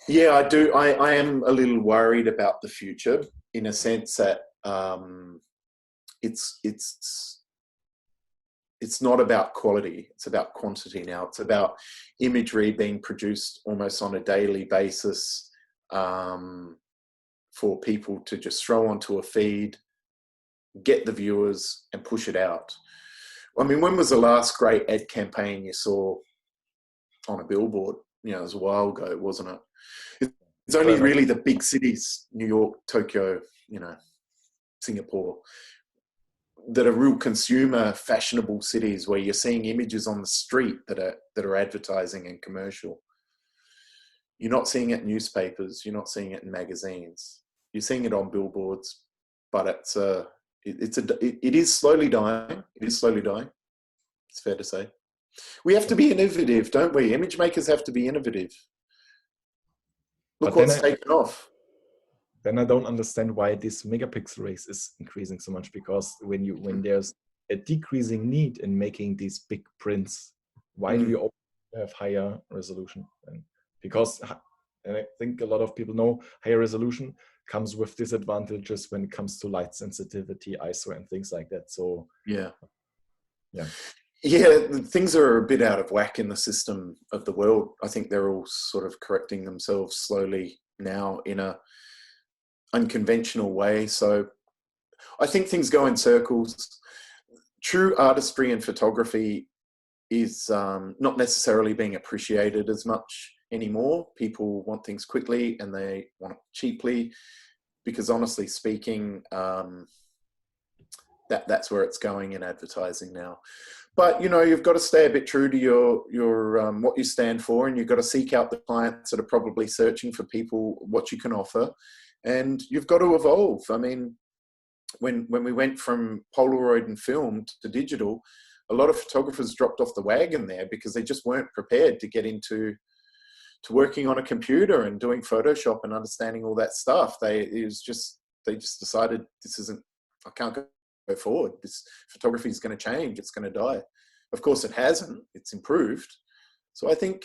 yeah, I do. I am a little worried about the future, in a sense that it's not about quality, it's about quantity now. It's about imagery being produced almost on a daily basis for people to just throw onto a feed, get the viewers and push it out. I mean, when was the last great ad campaign you saw on a billboard? You know, it was a while ago, wasn't it? It's only really the big cities, New York, Tokyo, you know, Singapore, that are real consumer fashionable cities where you're seeing images on the street that are advertising and commercial. You're not seeing it in newspapers. You're not seeing it in magazines. You're seeing it on billboards, but it is slowly dying. It is slowly dying. It's fair to say. We have to be innovative, don't we? Image makers have to be innovative. Look But what's taken off. Then I don't understand why this megapixel race is increasing so much, because when there's a decreasing need in making these big prints, why do you have higher resolution? And because, and I think a lot of people know, higher resolution comes with disadvantages when it comes to light sensitivity, ISO, and things like that. So yeah. Yeah, Things are a bit out of whack in the system of the world. I think they're all sort of correcting themselves slowly now in a unconventional way. So I think things go in circles. True artistry in photography is not necessarily being appreciated as much anymore. People want things quickly and they want it cheaply, because honestly speaking, that's where it's going in advertising now. But you know, you've got to stay a bit true to your what you stand for, and you've got to seek out the clients that are probably searching for people, what you can offer, and you've got to evolve. I mean, when we went from Polaroid and film to digital, a lot of photographers dropped off the wagon there because they just weren't prepared to get into working on a computer and doing Photoshop and understanding all that stuff. They just decided, I can't go forward. This photography is going to change. It's going to die. Of course, it hasn't. It's improved. So I think,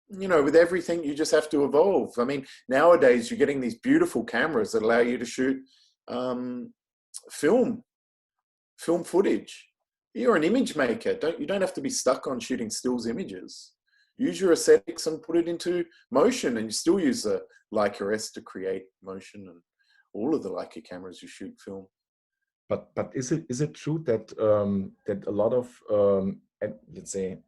you know, with everything, you just have to evolve. I mean, nowadays you're getting these beautiful cameras that allow you to shoot film footage. You're an image maker. You don't have to be stuck on shooting stills images. Use your aesthetics and put it into motion, and you still use the Leica S to create motion, and all of the Leica cameras you shoot film. But is it true that that a lot of let's say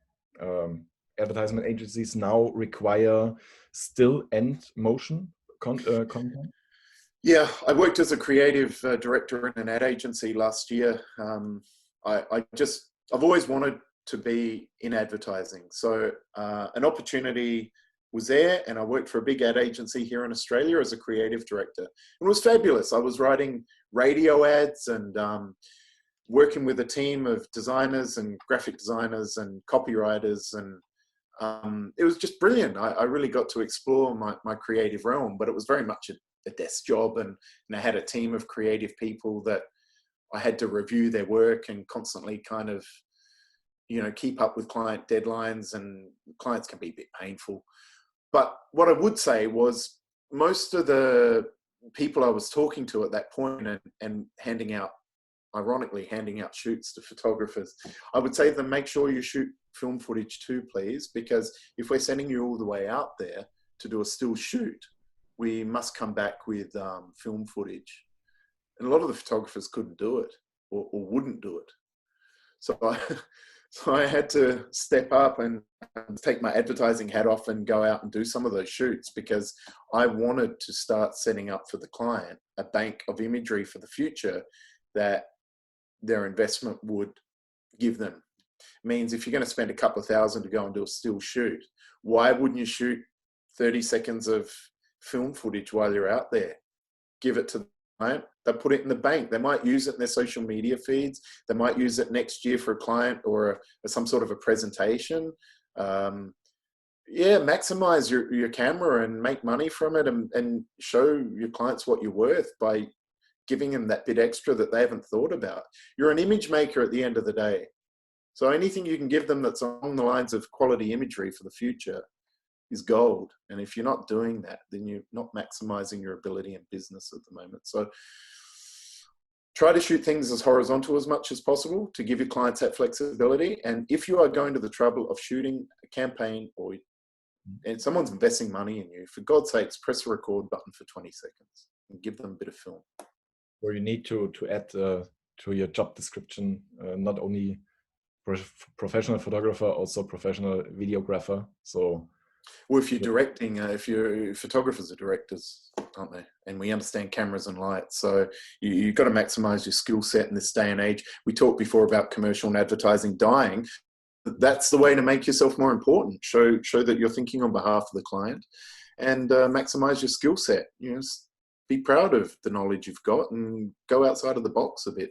advertisement agencies now require still and motion content? Yeah, I worked as a creative director in an ad agency last year. I've always wanted to be in advertising, so an opportunity was there, and I worked for a big ad agency here in Australia as a creative director. It was fabulous. I was writing radio ads and working with a team of designers and graphic designers and copywriters, and it was just brilliant. I really got to explore my creative realm, but it was very much a desk job, and I had a team of creative people that I had to review their work and constantly kind of, you know, keep up with client deadlines, and clients can be a bit painful. But what I would say was, most of the people I was talking to at that point and ironically handing out shoots to photographers, I would say to them, make sure you shoot film footage too, please, because if we're sending you all the way out there to do a still shoot, we must come back with film footage. And a lot of the photographers couldn't do it or wouldn't do it. So I had to step up and take my advertising hat off and go out and do some of those shoots, because I wanted to start setting up for the client a bank of imagery for the future that their investment would give them. It means if you're going to spend a couple of thousand to go and do a still shoot, why wouldn't you shoot 30 seconds of film footage while you're out there? Give it to the client. They put it in the bank. They might use it in their social media feeds. They might use it next year for a client or some sort of a presentation. Maximize your camera and make money from it, and show your clients what you're worth by giving them that bit extra that they haven't thought about. You're an image maker at the end of the day. So anything you can give them that's along the lines of quality imagery for the future is gold. And if you're not doing that, then you're not maximizing your ability in business at the moment. So try to shoot things as horizontal as much as possible to give your clients that flexibility. And if you are going to the trouble of shooting a campaign, and someone's investing money in you, for God's sakes, press the record button for 20 seconds and give them a bit of film. Or you need to add to your job description not only professional photographer, also professional videographer. So, well, if you're directing, photographers are directors, aren't they? And we understand cameras and lights. So you've got to maximize your skill set in this day and age. We talked before about commercial and advertising dying. That's the way to make yourself more important. Show that you're thinking on behalf of the client, and maximize your skill set. You know, be proud of the knowledge you've got and go outside of the box a bit.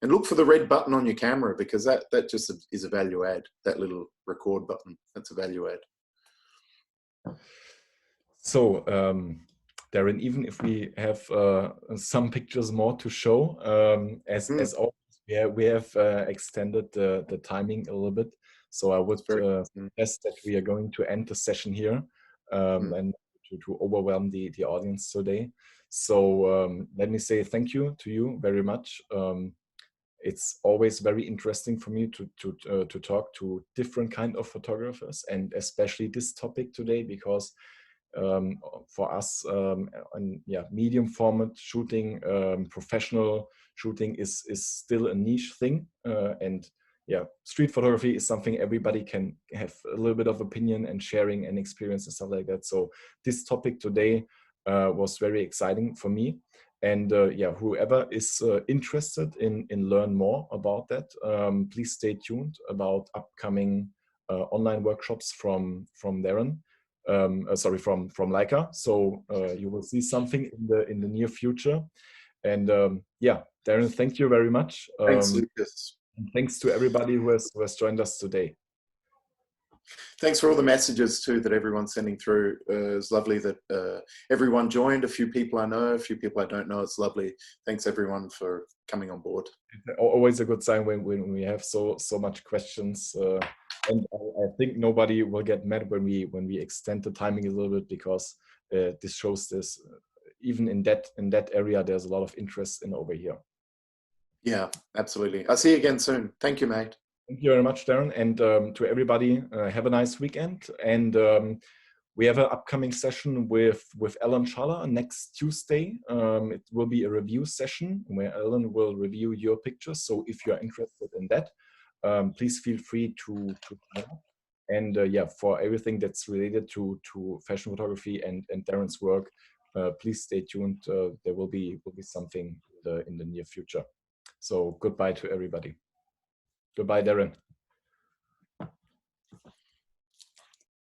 And look for the red button on your camera, because that just is a value add. That little record button, that's a value add. So, Darren, even if we have some pictures more to show, as always, we have extended the timing a little bit. So I would suggest that we are going to end the session here and to overwhelm the audience today. So let me say thank you to you very much. It's always very interesting for me to talk to different kind of photographers, and especially this topic today, because for us, and medium format shooting, professional shooting is still a niche thing, and street photography is something everybody can have a little bit of opinion and sharing and experience and stuff like that. So this topic today was very exciting for me. And whoever is interested in learn more about that, please stay tuned about upcoming online workshops from Darren. From Leica. So you will see something in the near future. And Darren, thank you very much. Thanks, Lucas. And thanks to everybody who has joined us today. Thanks for all the messages too that everyone's sending through. It's lovely that everyone joined. A few people I know, a few people I don't know. It's lovely. Thanks everyone for coming on board. Always a good sign when we have so much questions. And I think nobody will get mad when we extend the timing a little bit, because this shows this even in that area there's a lot of interest in over here. Yeah, absolutely. I'll see you again soon. Thank you, mate. Thank you very much, Darren, and to everybody, have a nice weekend. And we have an upcoming session with Alan Schaller next Tuesday. It will be a review session where Alan will review your pictures. So if you're interested in that, please feel free to sign up. And for everything that's related to fashion photography and Darren's work, please stay tuned. There will be something in the near future. So goodbye to everybody. Goodbye, Darren.